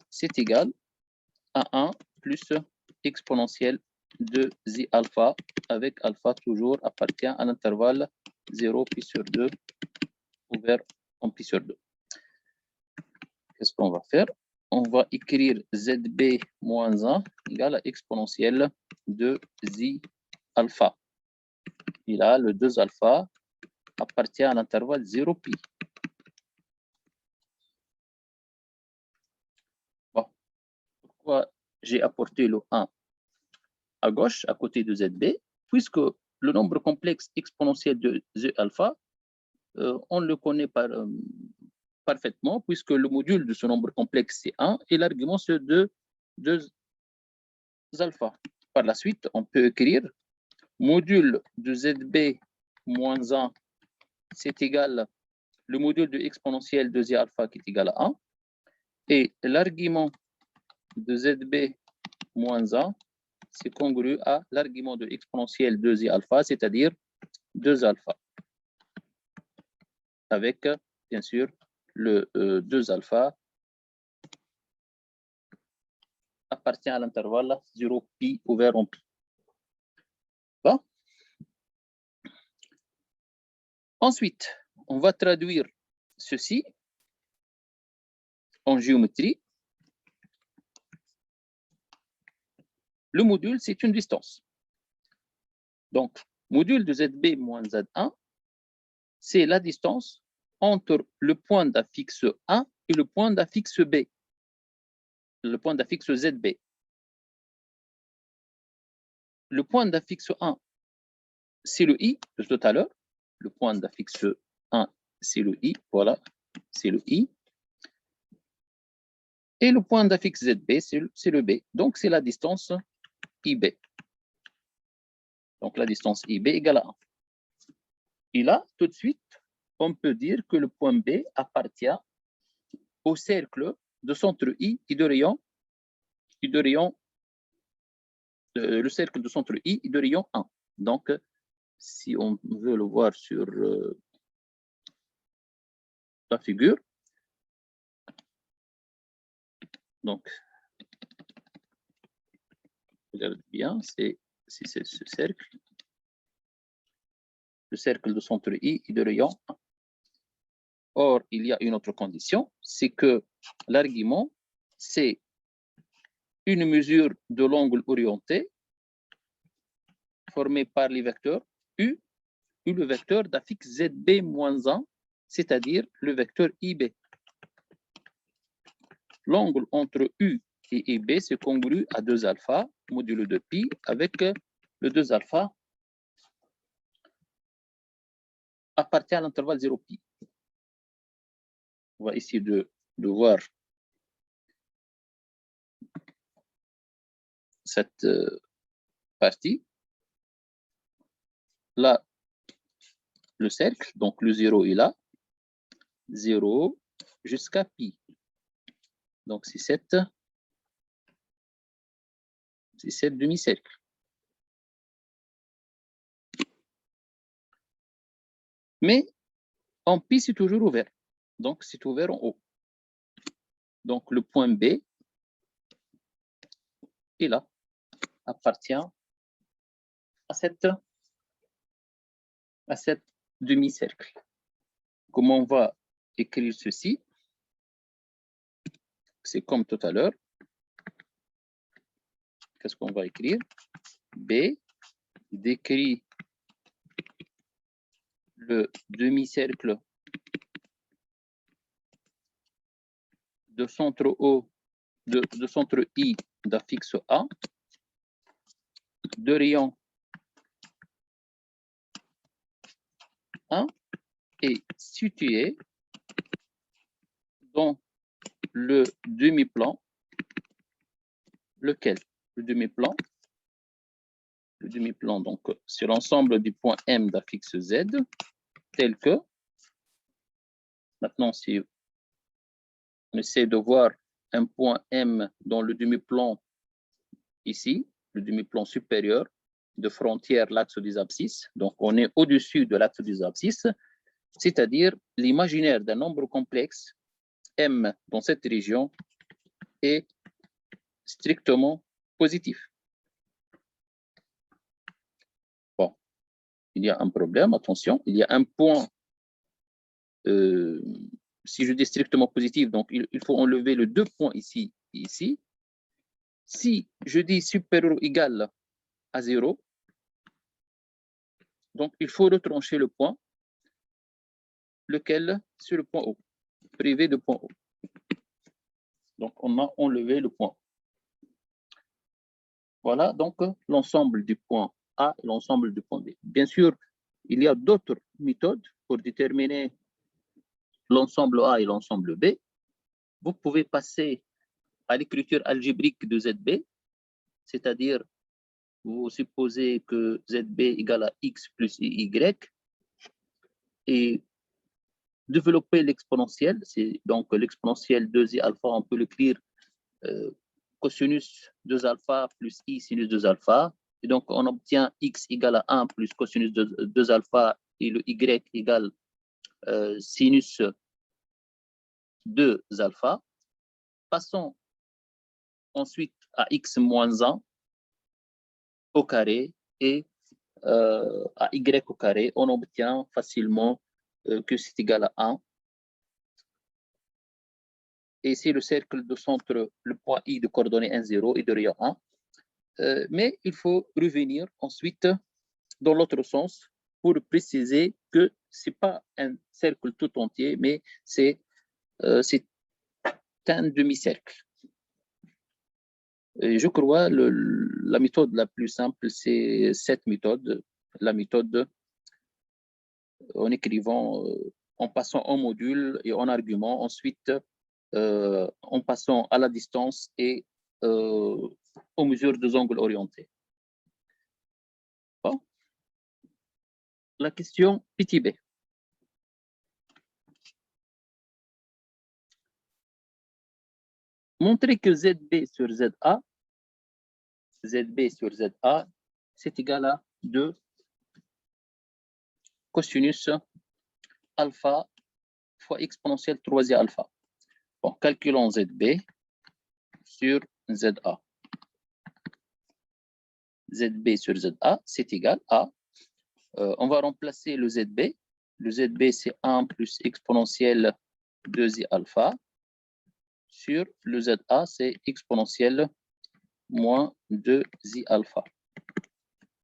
c'est égal à 1 plus exponentielle de Z alpha, avec alpha toujours appartient à l'intervalle 0 pi sur 2 ouvert en pi sur 2. Qu'est-ce qu'on va faire? On va écrire ZB moins 1 égale à exponentielle de Z alpha. Et là, le 2 alpha appartient à l'intervalle 0 pi. Bon, pourquoi j'ai apporté le 1 à gauche, à côté de ZB? Puisque le nombre complexe exponentiel de Z alpha, on le connaît parfaitement, puisque le module de ce nombre complexe, c'est 1, et l'argument, c'est 2 alpha. Par la suite, on peut écrire module de ZB moins 1 c'est égal le module de exponentielle de Z alpha qui est égal à 1 et l'argument de ZB moins 1, c'est congru à l'argument de exponentielle de Z alpha, c'est-à-dire 2 alpha. Avec, bien sûr, le 2 alpha appartient à l'intervalle 0 pi ouvert en pi. Bon. Ensuite, on va traduire ceci en géométrie. Le module, c'est une distance. Donc, module de ZB moins Z1, c'est la distance entre le point d'affixe 1 et le point d'affixe B, le point d'affixe ZB. Le point d'affixe 1, c'est le I de tout à l'heure. Le point d'affixe 1, c'est le I, voilà, c'est le I. Et le point d'affixe ZB, c'est le B. Donc, c'est la distance IB. Donc, la distance IB égale à 1. Et là, tout de suite, on peut dire que le point B appartient au cercle de centre I et de rayon, le cercle de centre I et de rayon 1. Donc, si on veut le voir sur la figure, donc, regardez bien, c'est ce cercle, le cercle de centre I et de rayon 1. Or, il y a une autre condition, c'est que l'argument, c'est une mesure de l'angle orienté formé par les vecteurs U et le vecteur d'affixe ZB-1, c'est-à-dire le vecteur IB. L'angle entre U et IB se congrue à 2 alpha modulo de pi avec le 2 alpha appartient à l'intervalle 0 pi. On va essayer de voir cette partie. Là, le cercle, donc le 0 est là, 0 jusqu'à pi. Donc, c'est 7 demi-cercles. Mais en pi, c'est toujours ouvert. Donc, c'est ouvert en haut. Donc, le point B est là, appartient à cette demi-cercle. Comment on va écrire ceci? C'est comme tout à l'heure. Qu'est-ce qu'on va écrire? B décrit le demi-cercle de centre O, de centre I d'affixe A, de rayon 1 est situé dans le demi-plan, lequel? Le demi-plan, donc, c'est l'ensemble du point M d'affixe Z, tel que, maintenant, si on essaie de voir un point M dans le demi-plan ici, le demi-plan supérieur, de frontière l'axe des abscisses, donc on est au-dessus de l'axe des abscisses, c'est-à-dire l'imaginaire d'un nombre complexe, M dans cette région, est strictement positif. Bon, il y a un problème, attention, il y a un point, si je dis strictement positif, donc il faut enlever le 2 points ici et ici. Si je dis supérieur ou égal à 0, donc il faut retrancher le point, lequel c'est le point O, privé de point O. Donc on a enlevé le point. Voilà donc l'ensemble du point A et l'ensemble du point B. Bien sûr, il y a d'autres méthodes pour déterminer l'ensemble A et l'ensemble B. Vous pouvez passer à l'écriture algébrique de ZB, c'est-à-dire vous supposez que ZB égale à X plus Y. et développer l'exponentiel. C'est donc l'exponentiel 2i alpha, on peut l'écrire cosinus 2 alpha plus i sinus 2 alpha. Et donc, on obtient x égale à 1 plus cosinus 2 alpha et le y égale sinus 2 alpha. Passons ensuite à x moins 1 au carré et à y au carré. On obtient facilement que c'est égal à 1. Et c'est le cercle de centre, le point I de coordonnées 1, 0 et de rayon 1. Mais il faut revenir ensuite dans l'autre sens pour préciser que ce n'est pas un cercle tout entier, mais c'est un demi-cercle. Je crois la méthode la plus simple, c'est cette méthode, la méthode en écrivant, en passant en module et en argument, ensuite en passant à la distance et aux mesures des angles orientés. Bon. La question petit b. Montrer que ZB sur ZA, c'est égal à 2 cosinus alpha fois exponentielle 3i alpha. Bon, calculons ZB sur ZA. ZB sur ZA, c'est égal à, on va remplacer le ZB. Le ZB, c'est 1 plus exponentielle 2i alpha sur le ZA, c'est exponentielle moins 2i alpha.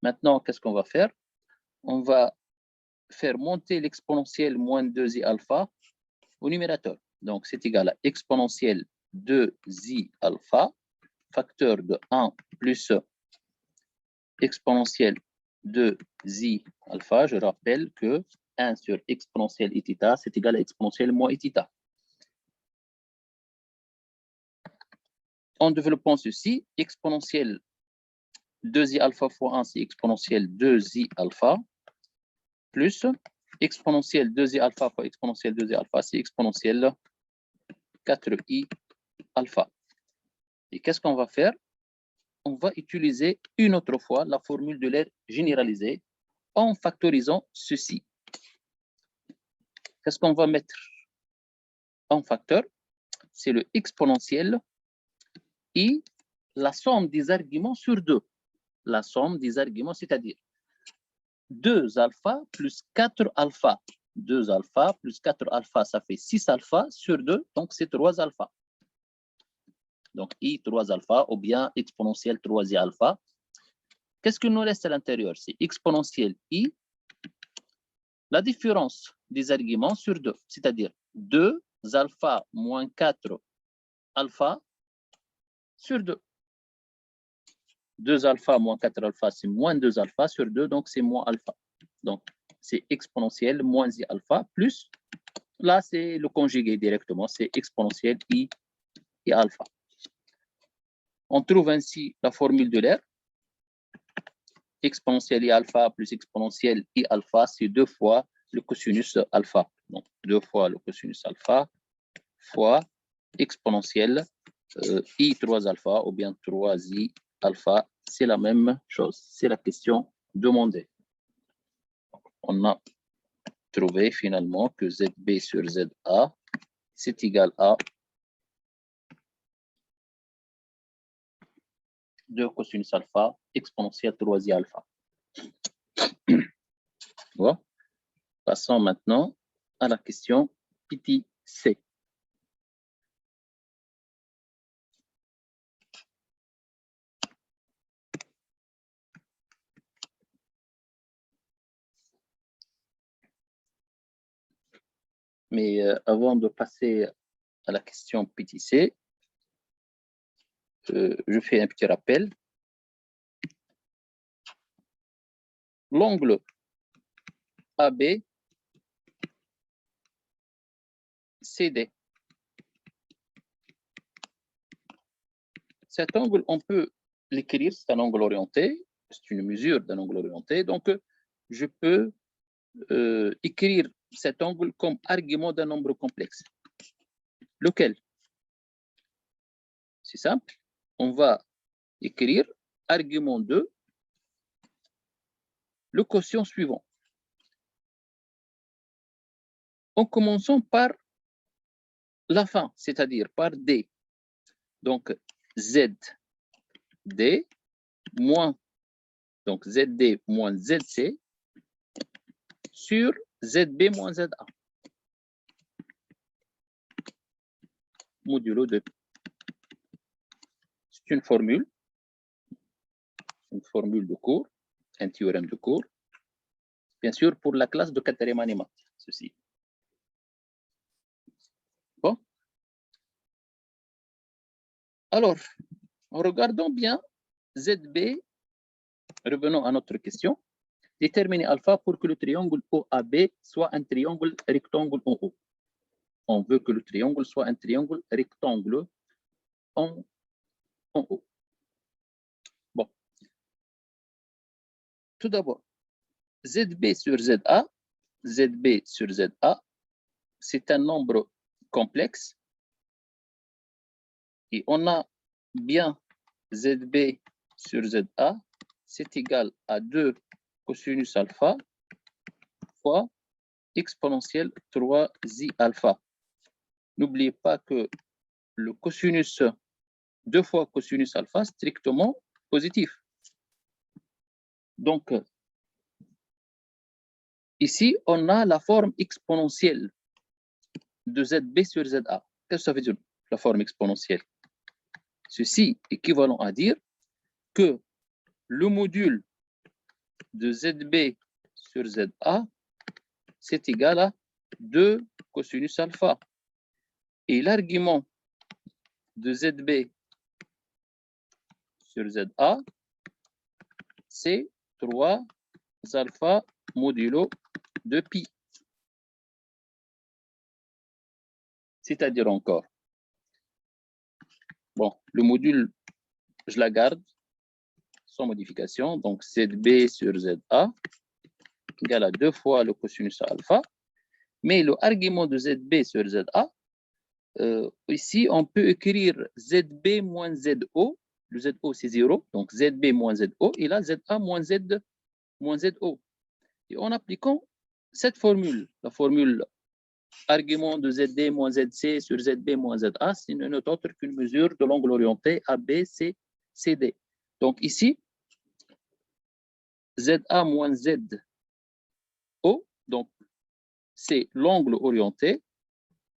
Maintenant, qu'est-ce qu'on va faire? On va faire monter l'exponentielle moins 2i alpha au numérateur. Donc, c'est égal à exponentielle 2i alpha, facteur de 1 plus exponentielle 2i alpha. Je rappelle que 1 sur exponentielle θ, c'est égal à exponentielle moins θ. En développant ceci, exponentielle 2i alpha fois 1, c'est exponentielle 2i alpha, plus exponentielle 2i alpha fois exponentielle 2i alpha, c'est exponentielle 4i alpha. Et qu'est-ce qu'on va faire? On va utiliser une autre fois la formule de l'aire généralisée en factorisant ceci. Qu'est-ce qu'on va mettre en facteur? C'est le exponentiel et la somme des arguments sur 2. La somme des arguments, c'est-à-dire 2 alpha plus 4 alpha. 2 alpha plus 4 alpha, ça fait 6 alpha sur 2, donc c'est 3 alpha. Donc I 3 alpha ou bien exponentielle 3i alpha. Qu'est-ce qu'il nous reste à l'intérieur? C'est exponentielle I, la différence des arguments sur 2, c'est-à-dire 2 alpha moins 4 alpha sur 2. 2 alpha moins 4 alpha, c'est moins 2 alpha sur 2, donc c'est moins alpha. Donc, c'est exponentielle moins i alpha, plus, là, c'est le conjugué directement, c'est exponentielle i et alpha. On trouve ainsi la formule de l'aire. Exponentielle i alpha plus exponentielle i alpha, c'est 2 fois le cosinus alpha. Donc, 2 fois le cosinus alpha fois exponentielle i 3 alpha ou bien 3i alpha, c'est la même chose. C'est la question demandée. On a trouvé finalement que ZB sur ZA, c'est égal à 2 cosinus alpha exponentielle 3i alpha. Bon. Passons maintenant à la question petit c. Mais avant de passer à la question petit c, je fais un petit rappel. L'angle AB CD. Cet angle, on peut l'écrire, c'est un angle orienté, c'est une mesure d'un angle orienté. Donc, je peux écrire cet angle comme argument d'un nombre complexe. Lequel? C'est simple. On va écrire argument 2, le quotient suivant. En commençant par la fin, c'est-à-dire par D. Donc, ZD moins, donc ZD moins ZC sur ZB moins ZA. Modulo de pi. C'est une formule de cours, un théorème de cours. Bien sûr, pour la classe de quatrième année maths, ceci. Bon. Alors, regardons bien ZB. Revenons à notre question. Déterminer alpha pour que le triangle OAB soit un triangle rectangle en haut. On veut que le triangle soit un triangle rectangle en haut. Bon. Tout d'abord, ZB sur ZA, c'est un nombre complexe. Et on a bien ZB sur ZA, c'est égal à 2 cosinus alpha fois exponentielle 3i alpha. N'oubliez pas que le cosinus, 2 fois cosinus alpha, strictement positif. Donc, ici, on a la forme exponentielle de ZB sur ZA. Qu'est-ce que ça veut dire, la forme exponentielle? Ceci est équivalent à dire que le module de ZB sur ZA, c'est égal à 2 cosinus alpha. Et l'argument de ZB sur ZA, c'est 3 alpha modulo de pi. C'est-à-dire encore, bon, le module, je la garde sans modification, donc ZB sur ZA égale à 2 fois le cosinus alpha, mais le argument de ZB sur ZA, ici, on peut écrire ZB moins ZO, le ZO c'est 0, donc ZB moins ZO, et là ZA moins ZO. Et en appliquant cette formule, la formule argument de ZD moins ZC sur ZB moins ZA, c'est une autre qu'une mesure de l'angle orienté ABCD. Donc ici, ZA moins ZO, donc c'est l'angle orienté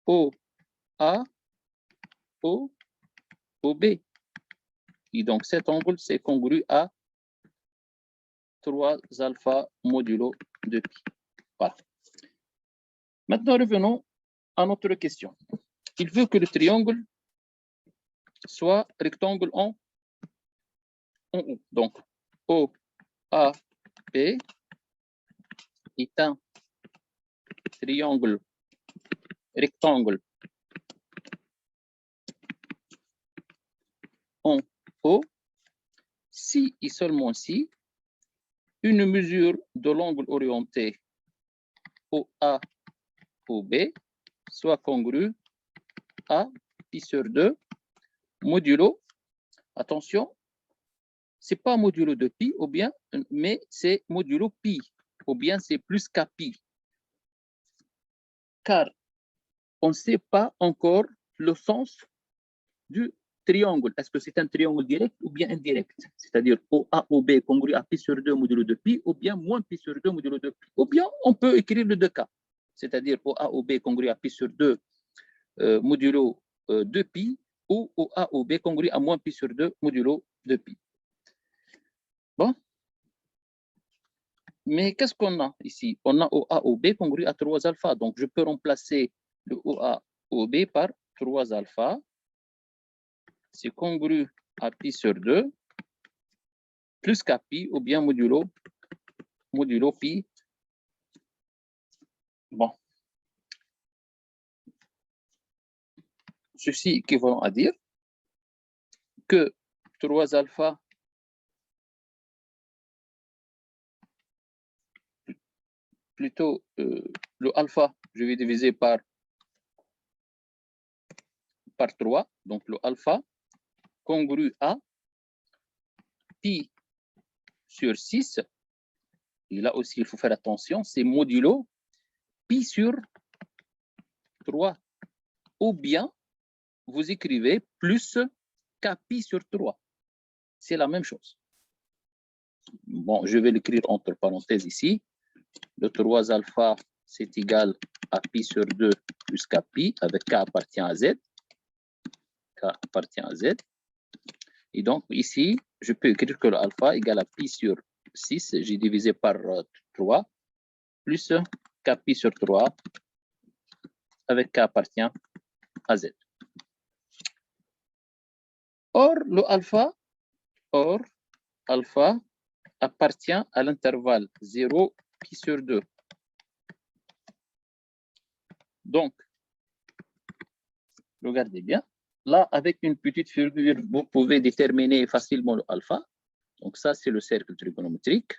OA, OB. Et donc cet angle, c'est congru à 3 alpha modulo de pi. Voilà. Maintenant, revenons à notre question. Il veut que le triangle soit rectangle en haut. Donc, OAB est un triangle rectangle en haut si et seulement si une mesure de l'angle orienté OA OB soit congrue à pi sur 2 modulo, attention, c'est pas modulo de pi, ou bien, mais c'est modulo pi, ou bien c'est plus qu'à pi. Car on ne sait pas encore le sens du triangle. Est-ce que c'est un triangle direct ou bien indirect? C'est-à-dire OA, OB congru à pi sur 2 modulo de pi, ou bien moins pi sur 2 modulo de pi. Ou bien on peut écrire les deux cas. C'est-à-dire OA, OB congru à pi sur 2 modulo de pi, ou OA, OB congru à moins pi sur 2 modulo de pi. Bon. Mais qu'est-ce qu'on a ici? On a OA, OB congru à 3 alpha. Donc, je peux remplacer le OA, OB par 3 alpha. C'est congru à pi sur 2, plus qu'à pi, ou bien modulo pi. Bon. Ceci équivalent à dire que 3 alpha plutôt le alpha, je vais diviser par 3. Donc, le alpha congru à pi sur 6. Et là aussi, il faut faire attention, c'est modulo pi sur 3. Ou bien, vous écrivez plus k pi sur 3. C'est la même chose. Bon, je vais l'écrire entre parenthèses ici. Le 3 alpha, c'est égal à pi sur 2 plus k pi, avec k appartient à z. K appartient à z. Et donc, ici, je peux écrire que l'alpha égale à pi sur 6. J'ai divisé par 3, plus k pi sur 3, avec k appartient à z. Or, le alpha appartient à l'intervalle 0, pi sur 2. Donc, regardez bien. Là, avec une petite virgule, vous pouvez déterminer facilement le alpha. Donc, ça, c'est le cercle trigonométrique.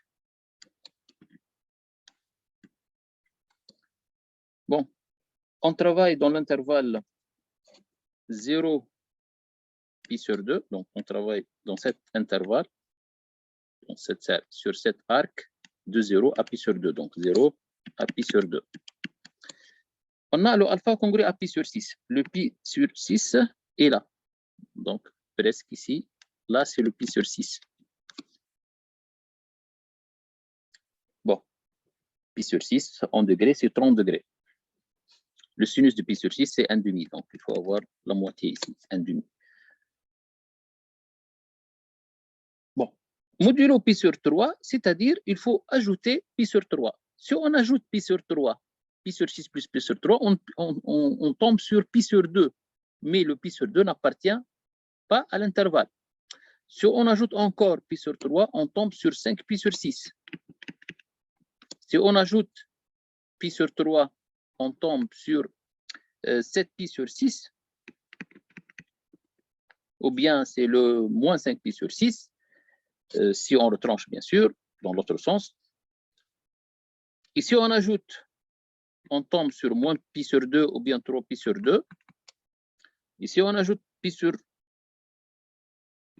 Bon, on travaille dans l'intervalle 0, pi sur 2. Donc, on travaille dans cet intervalle, sur cet arc de 0 à pi sur 2. Donc, 0 à pi sur 2. On a le alpha congrue à pi sur 6. Le pi sur 6 est là. Donc, presque ici. Là, c'est le pi sur 6. Bon, pi sur 6 en degrés, c'est 30 degrés. Le sinus de pi sur 6, c'est 1,5. Donc, il faut avoir la moitié ici, 1,5. Bon, modulo pi sur 3, c'est-à-dire il faut ajouter pi sur 3. Si on ajoute pi sur 3, pi sur 6 plus pi sur 3, on tombe sur pi sur 2. Mais le pi sur 2 n'appartient pas à l'intervalle. Si on ajoute encore pi sur 3, on tombe sur 5 pi sur 6. Si on ajoute pi sur 3, on tombe sur 7 pi sur 6. Ou bien c'est le moins 5 pi sur 6. Si on retranche, bien sûr, dans l'autre sens. Et si on ajoute, on tombe sur moins pi sur 2 ou bien 3 pi sur 2. Et si on ajoute pi sur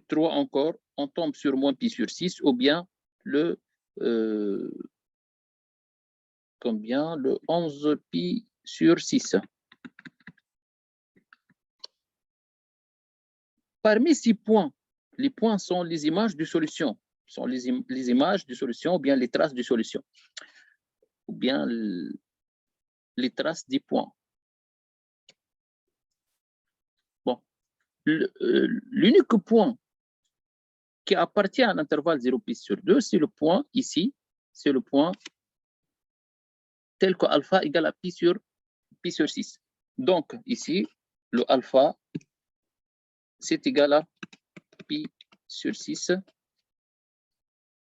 3 encore, on tombe sur moins pi sur 6 ou bien le combien? Le 11 pi sur 6. Parmi ces points, les points sont les images de solution, sont les images de solution ou bien les traces de solution, ou bien les traces des points. Bon, l'unique point qui appartient à l'intervalle 0 pi sur 2, c'est le point ici, c'est le point tel que alpha égale à pi sur 6. Donc ici, le alpha, c'est égal à pi sur 6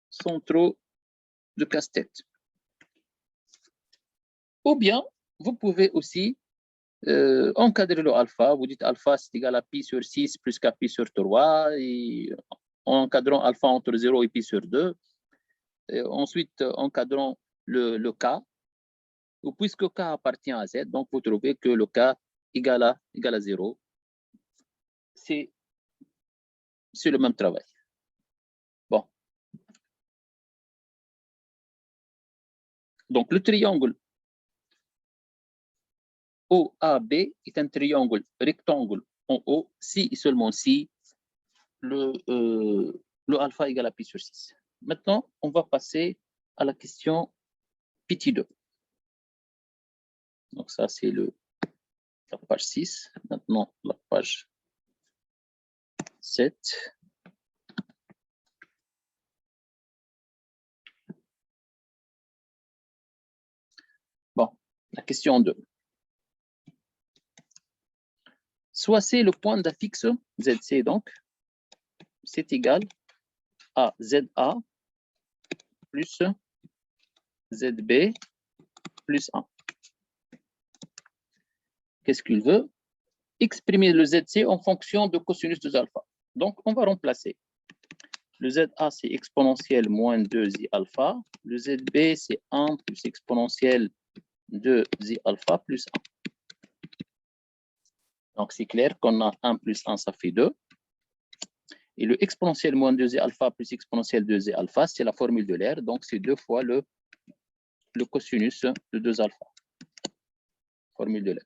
sans trop de casse-tête. Ou bien, vous pouvez aussi encadrer le alpha. Vous dites alpha, c'est égal à pi sur 6 plus k pi sur 3. Et en encadrant alpha entre 0 et pi sur 2. Et ensuite, encadrant le k. Puisque k appartient à z, donc vous trouvez que le k égale à 0. C'est le même travail. Bon. Donc, le triangle OAB est un triangle rectangle en haut, si et seulement si le alpha égale à pi sur 6. Maintenant, on va passer à la question petit 2. Donc, ça, c'est la page 6. Maintenant, la page 7. Bon, la question 2. Soit c'est le point d'affixe ZC, donc, c'est égal à ZA plus ZB plus 1. Qu'est-ce qu'il veut? Exprimer le ZC en fonction de cosinus de alpha. Donc, on va remplacer. Le ZA, c'est exponentielle moins 2i alpha. Le ZB, c'est 1 plus exponentielle 2i alpha plus 1. Donc, c'est clair qu'on a 1 plus 1, ça fait 2. Et le exponentiel moins 2i alpha plus exponentiel 2i alpha, c'est la formule de l'air. Donc, c'est 2 fois le cosinus de 2 alpha. Formule de l'air.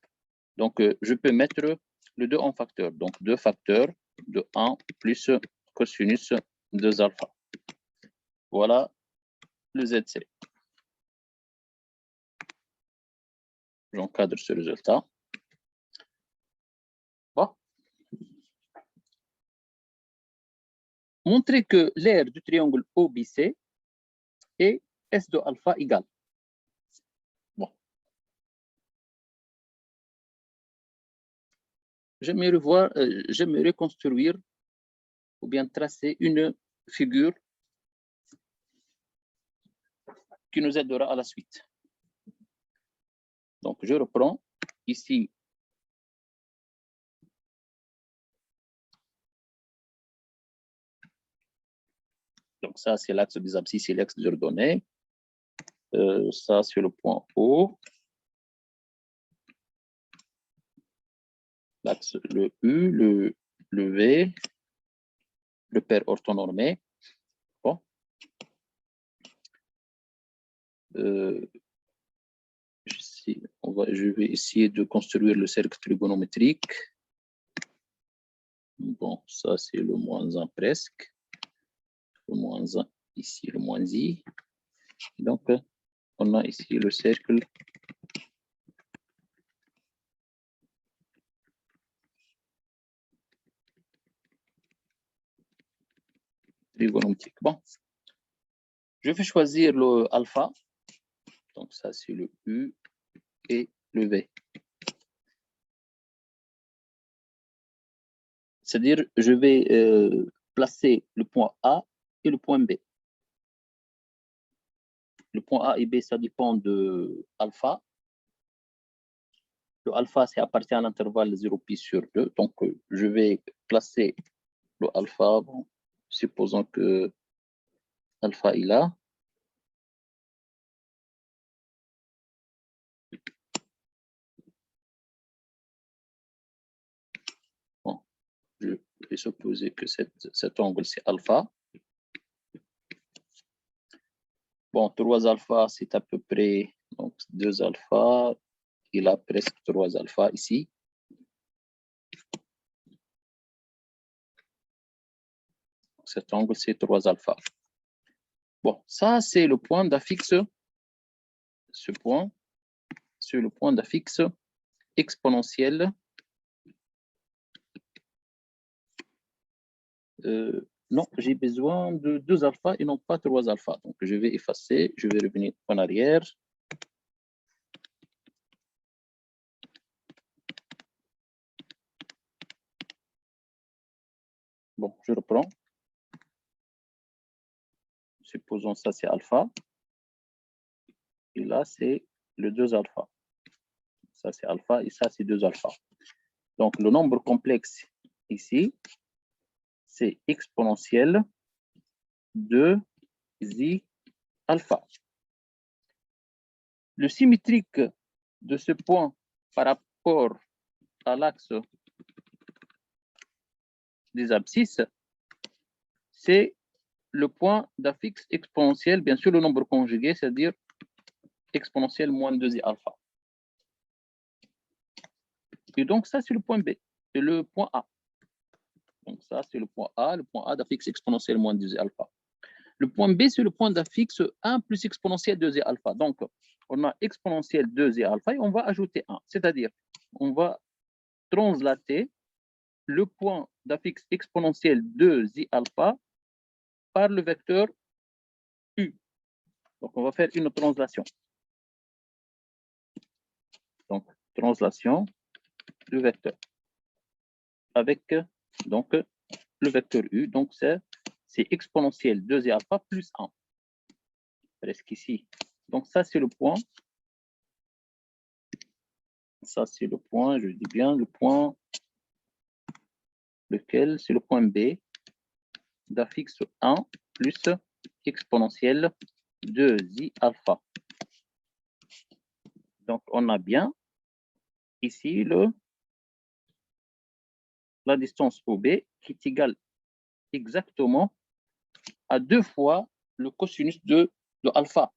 Donc, je peux mettre le 2 en facteur. Donc, 2 facteurs de 1 plus cosinus 2 alpha. Voilà le ZC. J'encadre ce résultat. Bon. Montrer que l'aire du triangle OBC est S de alpha égale. Bon. J'aimerais construire ou bien tracer une figure qui nous aidera à la suite. Donc, je reprends ici. Donc, ça, c'est l'axe des abscisses et l'axe des ordonnées. Ça, c'est le point O. L'axe, le U, le V, le paire orthonormé. Bon. Je vais essayer de construire le cercle trigonométrique. Bon, ça, c'est le moins 1 presque. Le moins 1, ici, le moins I. Donc, on a ici le cercle trigonométrique. Bon, je vais choisir le alpha. Donc, ça, c'est le U et le V. C'est-à-dire, je vais placer le point A et le point B. Le point A et B, ça dépend de alpha. Le alpha, c'est appartient à l'intervalle 0pi sur 2. Donc, je vais placer le alpha, bon, supposons que alpha est là. Bon, je vais supposer que cet angle, c'est alpha. Bon, 3 alpha, c'est à peu près donc 2 alpha. Il a presque 3 alpha ici. Cet angle, c'est 3 alpha. Bon, ça, c'est le point d'affixe. Ce point, c'est le point d'affixe exponentiel. Non, j'ai besoin de 2 alpha et non pas 3 alpha. Donc, je vais effacer, je vais revenir en arrière. Bon, je reprends. Supposons ça, c'est alpha. Et là, c'est le 2 alpha. Ça, c'est alpha et ça, c'est 2 alpha. Donc, le nombre complexe ici, c'est exponentiel de zi alpha. Le symétrique de ce point par rapport à l'axe des abscisses, c'est le point d'affixe exponentiel, bien sûr le nombre conjugué, c'est-à-dire exponentiel moins 2i alpha. Et donc ça, c'est le point B, c'est le point A. Donc ça, c'est le point A d'affixe exponentiel moins 2i alpha. Le point B, c'est le point d'affixe 1 plus exponentiel 2i alpha. Donc, on a exponentiel 2i alpha et on va ajouter 1. C'est-à-dire, on va translater le point d'affixe exponentiel 2i alpha par le vecteur U. Donc, on va faire une translation. Donc, translation du vecteur avec donc le vecteur U. Donc, c'est exponentiel 2i alpha plus 1. Presque ici. Donc, ça, c'est le point. Ça, c'est le point, je dis bien, le point lequel, c'est le point B d'affixe 1 plus exponentiel 2i alpha. Donc, on a bien ici la distance OB qui est égale exactement à 2 fois le cosinus de alpha.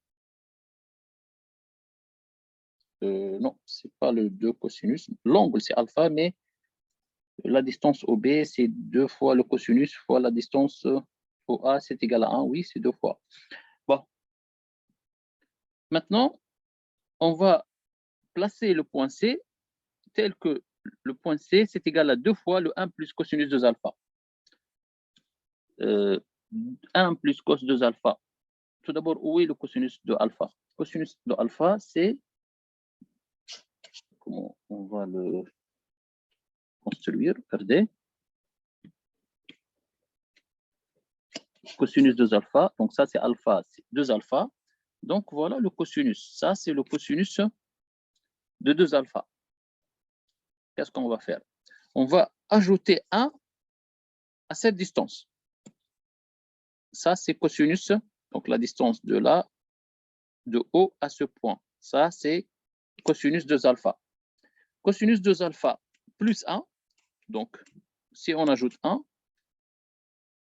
Non, ce n'est pas le 2 cosinus. L'angle, c'est alpha, mais la distance OB, c'est 2 fois le cosinus fois la distance OA, c'est égal à 1. Oui, c'est 2 fois. Bon. Maintenant, on va placer le point C tel que le point C, c'est égal à 2 fois le 1 plus cosinus de alpha. 1 plus cos 2 alpha. Tout d'abord, où est le cosinus de alpha? Cosinus de alpha, c'est... Comment on va le construire? Regardez. Cosinus 2 alpha. Donc, ça, c'est alpha, c'est 2 alpha. Donc, voilà le cosinus. Ça, c'est le cosinus de 2 alpha. Qu'est-ce qu'on va faire? On va ajouter 1 à cette distance. Ça, c'est cosinus, donc la distance de là, de O à ce point. Ça, c'est cosinus 2 alpha. Cosinus 2 alpha plus 1. Donc, si on ajoute 1,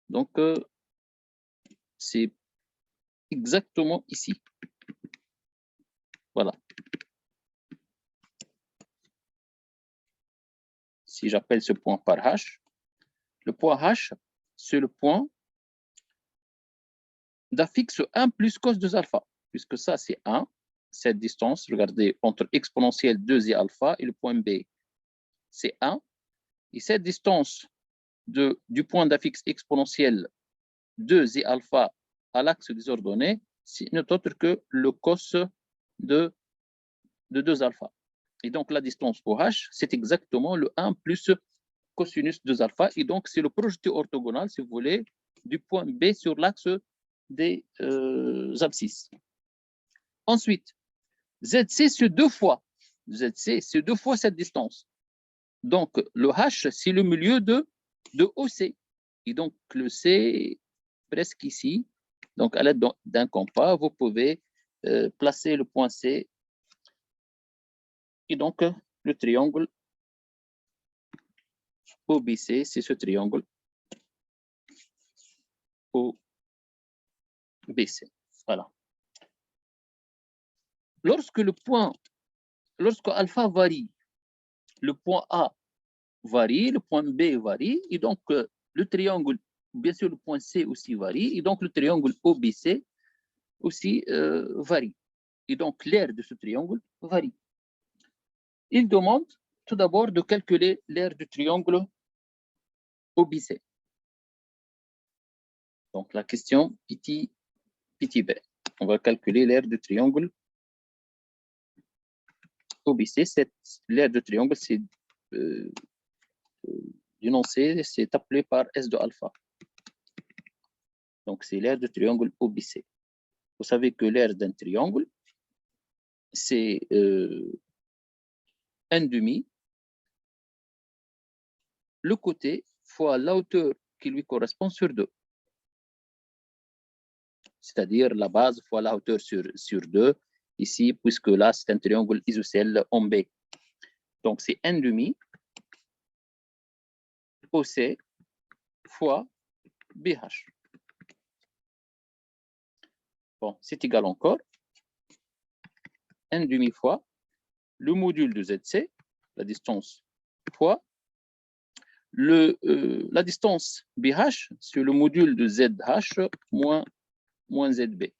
donc c'est exactement ici. Voilà. Si j'appelle ce point par H, le point H, c'est le point d'affixe 1 plus cos 2 alpha, puisque ça, c'est 1. Cette distance, regardez, entre exponentielle 2 et alpha et le point B, c'est 1. Et cette distance du point d'affixe exponentielle 2 et alpha à l'axe des ordonnées, c'est n'est autre que le cos de 2 alpha. Et donc, la distance pour H, c'est exactement le 1 plus cosinus 2 alpha. Et donc, c'est le projeté orthogonal, si vous voulez, du point B sur l'axe des abscisses. Ensuite, ZC, c'est 2 fois. ZC, c'est 2 fois cette distance. Donc, le H, c'est le milieu de OC. Et donc, le C, presque ici. Donc, à l'aide d'un compas, vous pouvez placer le point C. Et donc, le triangle OBC, c'est ce triangle OBC. Voilà. Lorsque alpha varie, le point A varie, le point B varie, et donc le triangle, bien sûr le point C aussi varie, et donc le triangle OBC aussi varie. Et donc l'aire de ce triangle varie. Il demande tout d'abord de calculer l'aire du triangle OBC. Donc la question petit b. On va calculer l'aire du triangle OBC. L'aire du triangle, c'est l'énoncé, c'est appelé par S de alpha. Donc c'est l'aire du triangle OBC. Vous savez que l'aire d'un triangle, c'est 1/2 le côté fois la hauteur qui lui correspond sur 2. C'est-à-dire la base fois la hauteur sur 2, ici, puisque là, c'est un triangle isocèle en B. Donc, c'est 1/2 OC fois BH. Bon, c'est égal encore 1/2 fois le module de ZC, la distance, fois la distance BH sur le module de ZH moins ZB.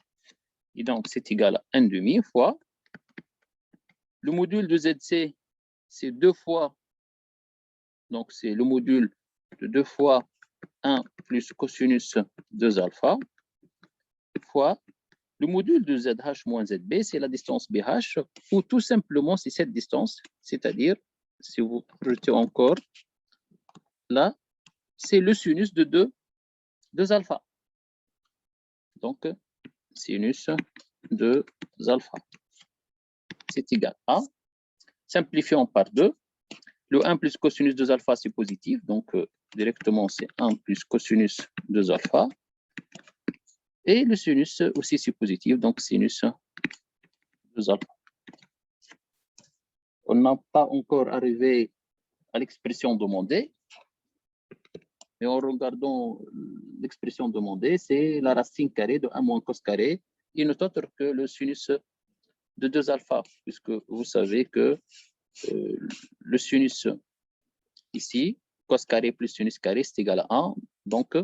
Et donc, c'est égal à 1/2 fois le module de ZC, c'est 2 fois, donc c'est le module de 2 fois 1 plus cosinus 2 alpha, fois le module de ZH moins ZB, c'est la distance BH, ou tout simplement, c'est cette distance, c'est-à-dire, si vous projetez encore, là, c'est le sinus de 2 alpha. Donc, sinus de alpha. C'est égal à, simplifions par 2, le 1 plus cosinus 2 alpha, c'est positif, donc directement, c'est 1 plus cosinus 2 alpha. Et le sinus aussi, c'est positif, donc sinus 2 alpha. on n'a pas encore arrivé à l'expression demandée. Et en regardant l'expression demandée, c'est la racine carrée de 1 moins cos carré, qui n'est autre que le sinus de 2 alpha, puisque vous savez que le sinus ici, cos carré plus sinus carré, c'est égal à 1. Donc,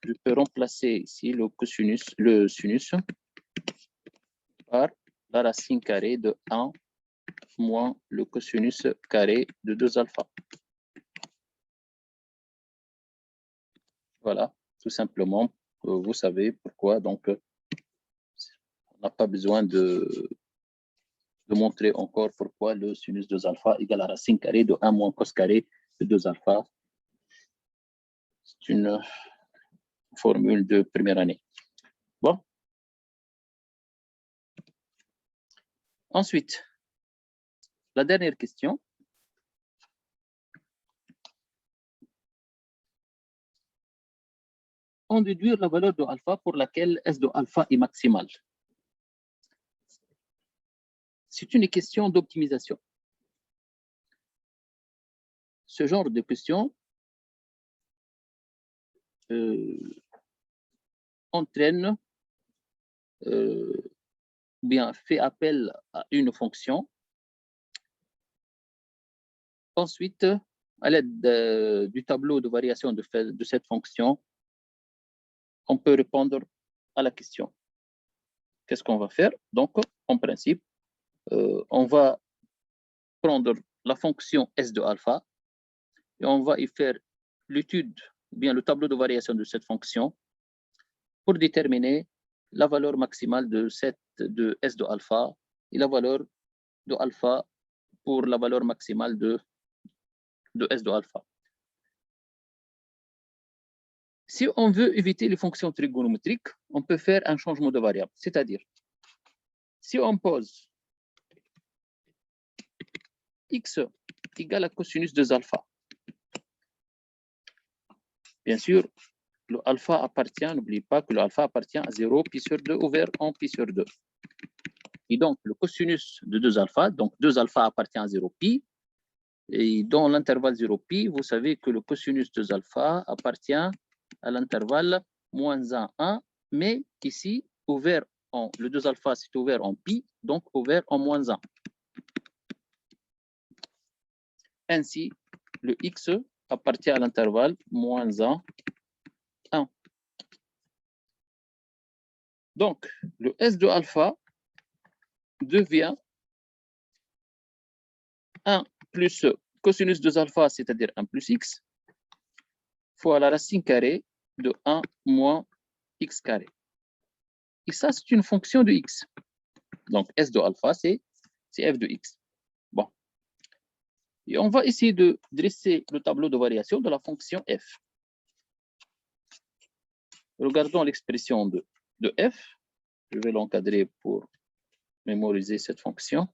je peux remplacer ici le sinus par la racine carrée de 1 moins le cosinus carré de 2 alpha. Voilà, tout simplement, vous savez pourquoi. Donc, on n'a pas besoin de montrer encore pourquoi le sinus 2 alpha égale la racine carrée de 1 moins cos carré de 2 alpha. C'est une formule de première année. Bon. Ensuite, la dernière question. En déduire la valeur de alpha pour laquelle S de alpha est maximale. C'est une question d'optimisation. Ce genre de question entraîne bien fait appel à une fonction. Ensuite, à l'aide du tableau de variation de cette fonction, on peut répondre à la question. Qu'est-ce qu'on va faire? Donc, en principe, on va prendre la fonction S de alpha et on va y faire l'étude, ou bien le tableau de variation de cette fonction pour déterminer la valeur maximale de S de alpha et la valeur de alpha pour la valeur maximale de S de alpha. Si on veut éviter les fonctions trigonométriques, on peut faire un changement de variable. C'est-à-dire, si on pose x égale à cosinus 2 alpha, bien sûr, le alpha appartient, n'oubliez pas que le alpha appartient à 0 pi sur 2 ouvert en pi sur 2. Et donc, le cosinus de 2 alpha, donc 2 alpha appartient à 0 pi. Et dans l'intervalle 0 pi, vous savez que le cosinus de 2 alpha appartient à l'intervalle moins 1, 1, mais ici, ouvert en, le 2 alpha, c'est ouvert en pi, donc ouvert en moins 1. Ainsi, le x appartient à l'intervalle moins 1, 1. Donc, le S de alpha devient 1 plus cosinus de alpha, c'est-à-dire 1 plus x, fois la racine carrée de 1 moins x carré. Et ça, c'est une fonction de x. Donc, S de alpha, c'est f de x. Bon. Et on va essayer de dresser le tableau de variation de la fonction f. Regardons l'expression de f. Je vais l'encadrer pour mémoriser cette fonction.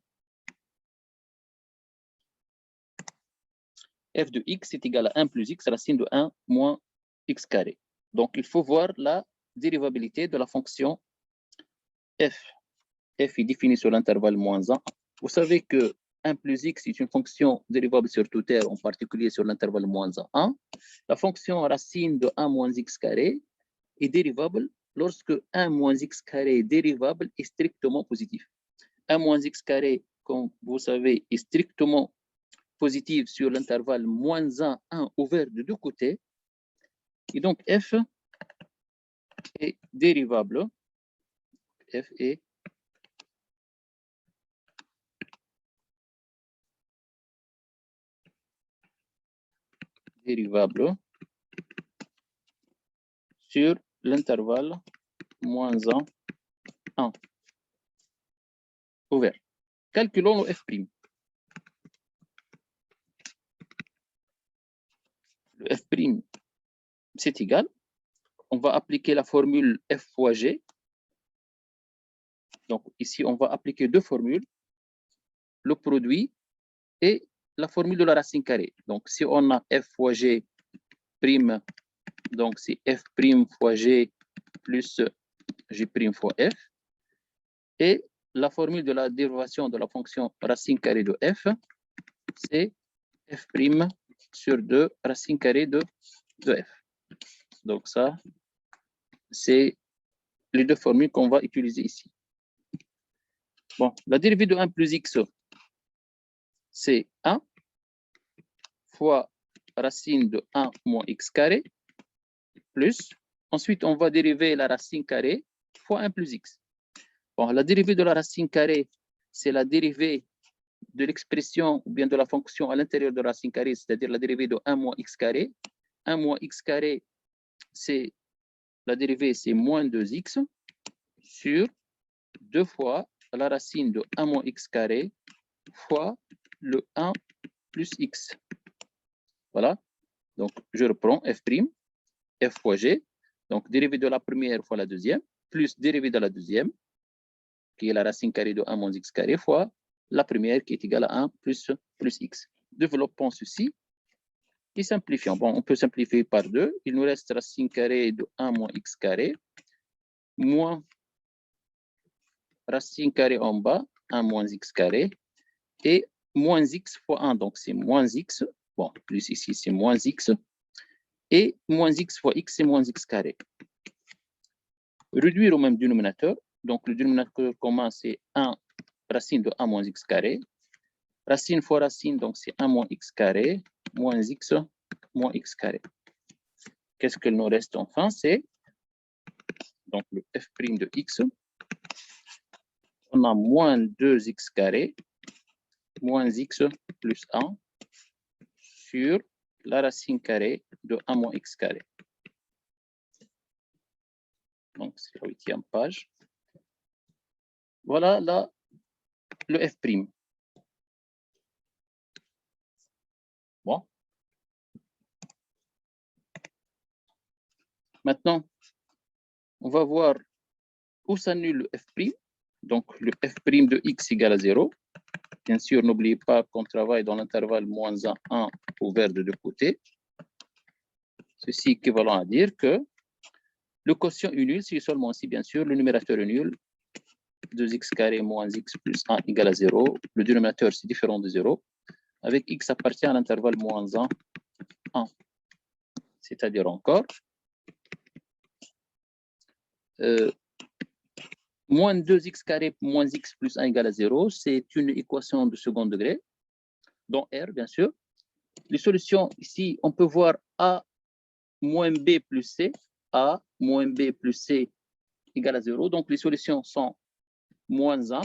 F de x est égal à 1 plus x racine de 1 moins x carré. Donc, il faut voir la dérivabilité de la fonction f. F est définie sur l'intervalle moins 1. Vous savez que 1 plus x est une fonction dérivable sur toute R, en particulier sur l'intervalle moins 1. La fonction racine de 1 moins x carré est dérivable lorsque 1 moins x carré dérivable est strictement positif. 1 moins x carré, comme vous savez, est strictement positive sur l'intervalle moins 1, 1 ouvert de deux côtés. Et donc, f est dérivable. F est dérivable sur l'intervalle moins 1, 1 ouvert. Calculons le f'. Le f', c'est égal. On va appliquer la formule f fois g. Donc, ici, on va appliquer deux formules, le produit et la formule de la racine carrée. Donc, si on a f fois g prime, donc c'est f prime fois g plus g prime fois f. Et la formule de la dérivation de la fonction racine carrée de f, c'est f' sur 2 racine carrée de f. Donc ça, c'est les deux formules qu'on va utiliser ici. Bon, la dérivée de 1 plus x, c'est 1 fois racine de 1 moins x carré, plus, ensuite on va dériver la racine carrée fois 1 plus x. Bon, la dérivée de la racine carrée, c'est la dérivée de l'expression ou bien de la fonction à l'intérieur de la racine carrée, c'est-à-dire la dérivée de 1 moins x carré. 1 moins x carré, c'est la dérivée, c'est moins 2x sur 2 fois la racine de 1 moins x carré fois le 1 plus x. Voilà. Donc, je reprends f', f fois g. Donc, dérivée de la première fois la deuxième, plus dérivée de la deuxième, qui est la racine carrée de 1 moins x carré, fois la première qui est égale à 1 plus x. Développons ceci et simplifions. Bon, on peut simplifier par 2. Il nous reste racine carrée de 1 moins x carré, moins racine carrée en bas, 1 moins x carré, et moins x fois 1. Donc, c'est moins x. Bon, plus ici, c'est moins x. Et moins x fois x, c'est moins x carré. Réduire au même dénominateur. Donc, le dénominateur commun, c'est 1 racine de 1 moins x carré. Racine fois racine, donc c'est 1 moins x carré, moins x carré. Qu'est-ce qu'il nous reste enfin? C'est donc le f' de x. On a moins 2x carré, moins x plus 1 sur la racine carrée de 1 moins x carré. Donc, c'est la 8e page. Voilà là, le f'. Bon. Maintenant, on va voir où s'annule le f'. Donc, le f' de x égale à 0. Bien sûr, n'oubliez pas qu'on travaille dans l'intervalle moins 1 ouvert de deux côtés. Ceci équivalent à dire que le quotient est nul si seulement si, bien sûr, le numérateur est nul. 2x carré moins x plus 1 égale à 0. Le dénominateur, c'est différent de 0. Avec x appartient à l'intervalle moins 1, 1. C'est-à-dire encore, moins 2x carré moins x plus 1 égale à 0, c'est une équation de second degré, dont R, bien sûr. Les solutions, ici, on peut voir A moins B plus C. A moins B plus C égale à 0. Donc, les solutions sont moins 1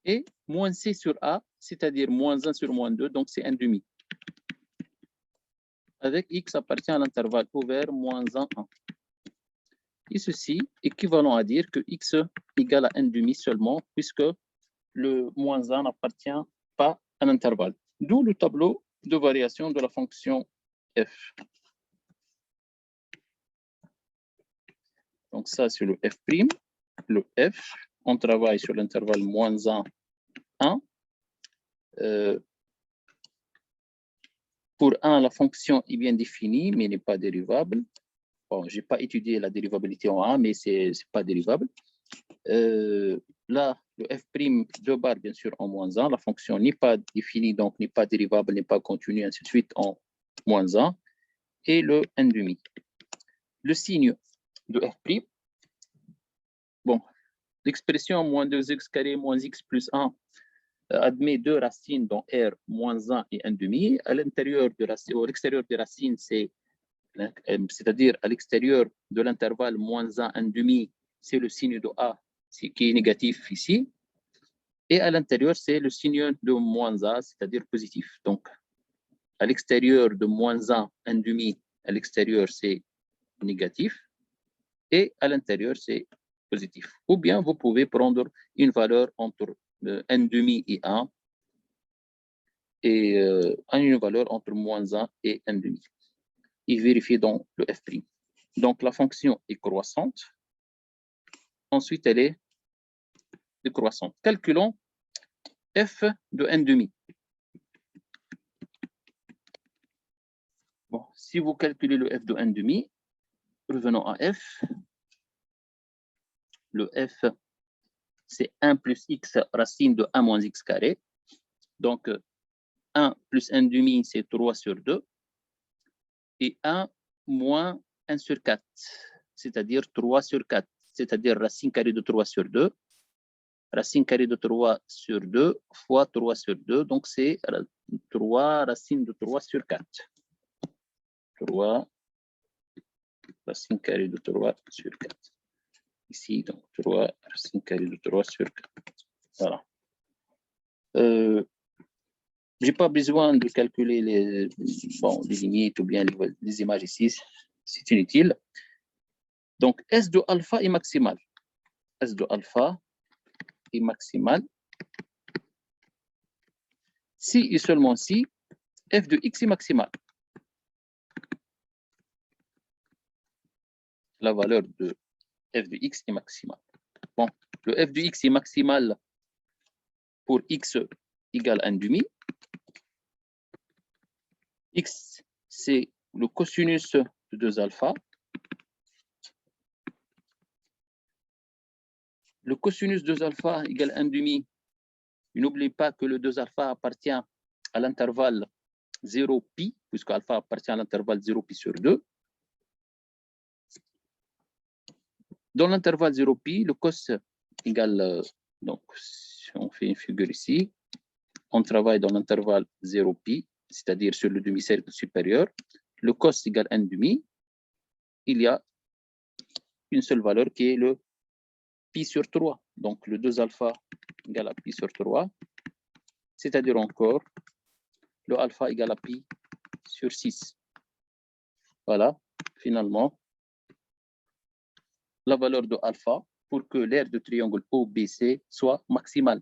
et moins C sur A, c'est-à-dire moins 1 sur moins 2, donc c'est 1 demi. Avec x appartient à l'intervalle ouvert moins 1, 1. Et ceci équivalent à dire que x égale à 1 demi seulement, puisque le moins 1 n'appartient pas à l'intervalle. D'où le tableau de variation de la fonction f. Donc ça, c'est le f'. Le f, on travaille sur l'intervalle moins 1, 1. Pour 1, la fonction est bien définie, mais n'est pas dérivable. Bon, je n'ai pas étudié la dérivabilité en A, mais ce n'est pas dérivable. Là, le f' de barre, bien sûr, en moins 1. La fonction n'est pas définie, donc n'est pas dérivable, n'est pas continue, ainsi de suite, en moins 1. Et le 1 demi. Le signe de f', bon, l'expression moins 2x carré moins x plus 1 admet deux racines, dont r moins 1 et 1 demi. À l'intérieur de racine, ou à l'extérieur des racines, c'est-à-dire à l'extérieur de l'intervalle moins 1, 1 demi, c'est le signe de A qui est négatif ici. Et à l'intérieur, c'est le signe de moins A, c'est-à-dire positif. Donc, à l'extérieur de moins 1, 1 demi, à l'extérieur, c'est négatif. Et à l'intérieur, c'est positif. Ou bien, vous pouvez prendre une valeur entre 1 demi et 1 et une valeur entre moins 1 et 1 demi. Et vérifier donc le f'. Donc, la fonction est croissante. Ensuite, elle est décroissante. Calculons f de 1 demi. Bon, si vous calculez le f de 1 demi, revenons à f. Le f, c'est 1 plus x racine de 1 moins x carré. Donc, 1 plus 1 demi, c'est 3 sur 2. Et 1 moins 1 sur 4, c'est-à-dire 3 sur 4, c'est-à-dire racine carrée de 3 sur 2. Racine carrée de 3 sur 2 fois 3 sur 2, donc c'est 3 racine de 3 sur 4. 3 racine carrée de 3 sur 4. Ici, donc 3 racine carrée de 3 sur 4. Voilà. Je n'ai pas besoin de calculer les limites ou bien les images ici, c'est inutile. Donc, S de alpha est maximal. S de alpha est maximal. Si et seulement si, f de x est maximal. La valeur de f de x est maximale. Bon, le f de x est maximal pour x égale 1 demi. X, c'est le cosinus de 2 alpha. Le cosinus de 2 alpha égale 1 demi. N'oubliez pas que le 2 alpha appartient à l'intervalle 0 pi, puisque alpha appartient à l'intervalle 0 pi sur 2. Dans l'intervalle 0 pi, le cos égale, donc si on fait une figure ici, on travaille dans l'intervalle 0 pi, c'est-à-dire sur le demi-cercle supérieur. Le cos égale 1 demi. Il y a une seule valeur qui est le pi sur 3. Donc le 2 alpha égale à pi sur 3, c'est-à-dire encore le alpha égale à pi sur 6. Voilà, finalement, la valeur de alpha pour que l'aire de triangle OBC soit maximale.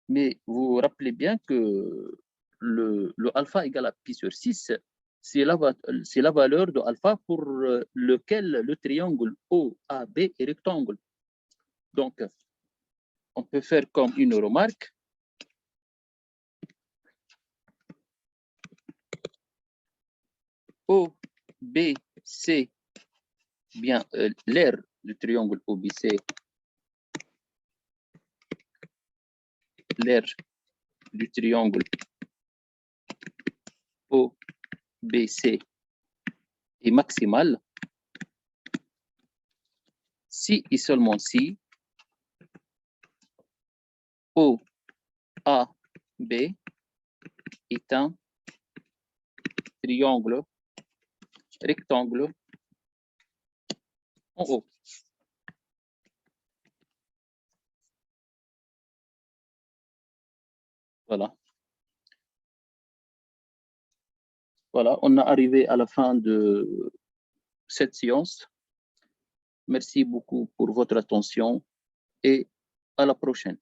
Mais vous vous rappelez bien que le alpha égale à pi sur 6, c'est la valeur de alpha pour lequel le triangle OAB est rectangle. Donc, on peut faire comme une remarque. OBC, bien, l'aire du triangle OBC, l'aire du triangle OBC est maximale si et seulement si OAB est un triangle rectangle en haut. Voilà. Voilà, on est arrivé à la fin de cette séance. Merci beaucoup pour votre attention et à la prochaine.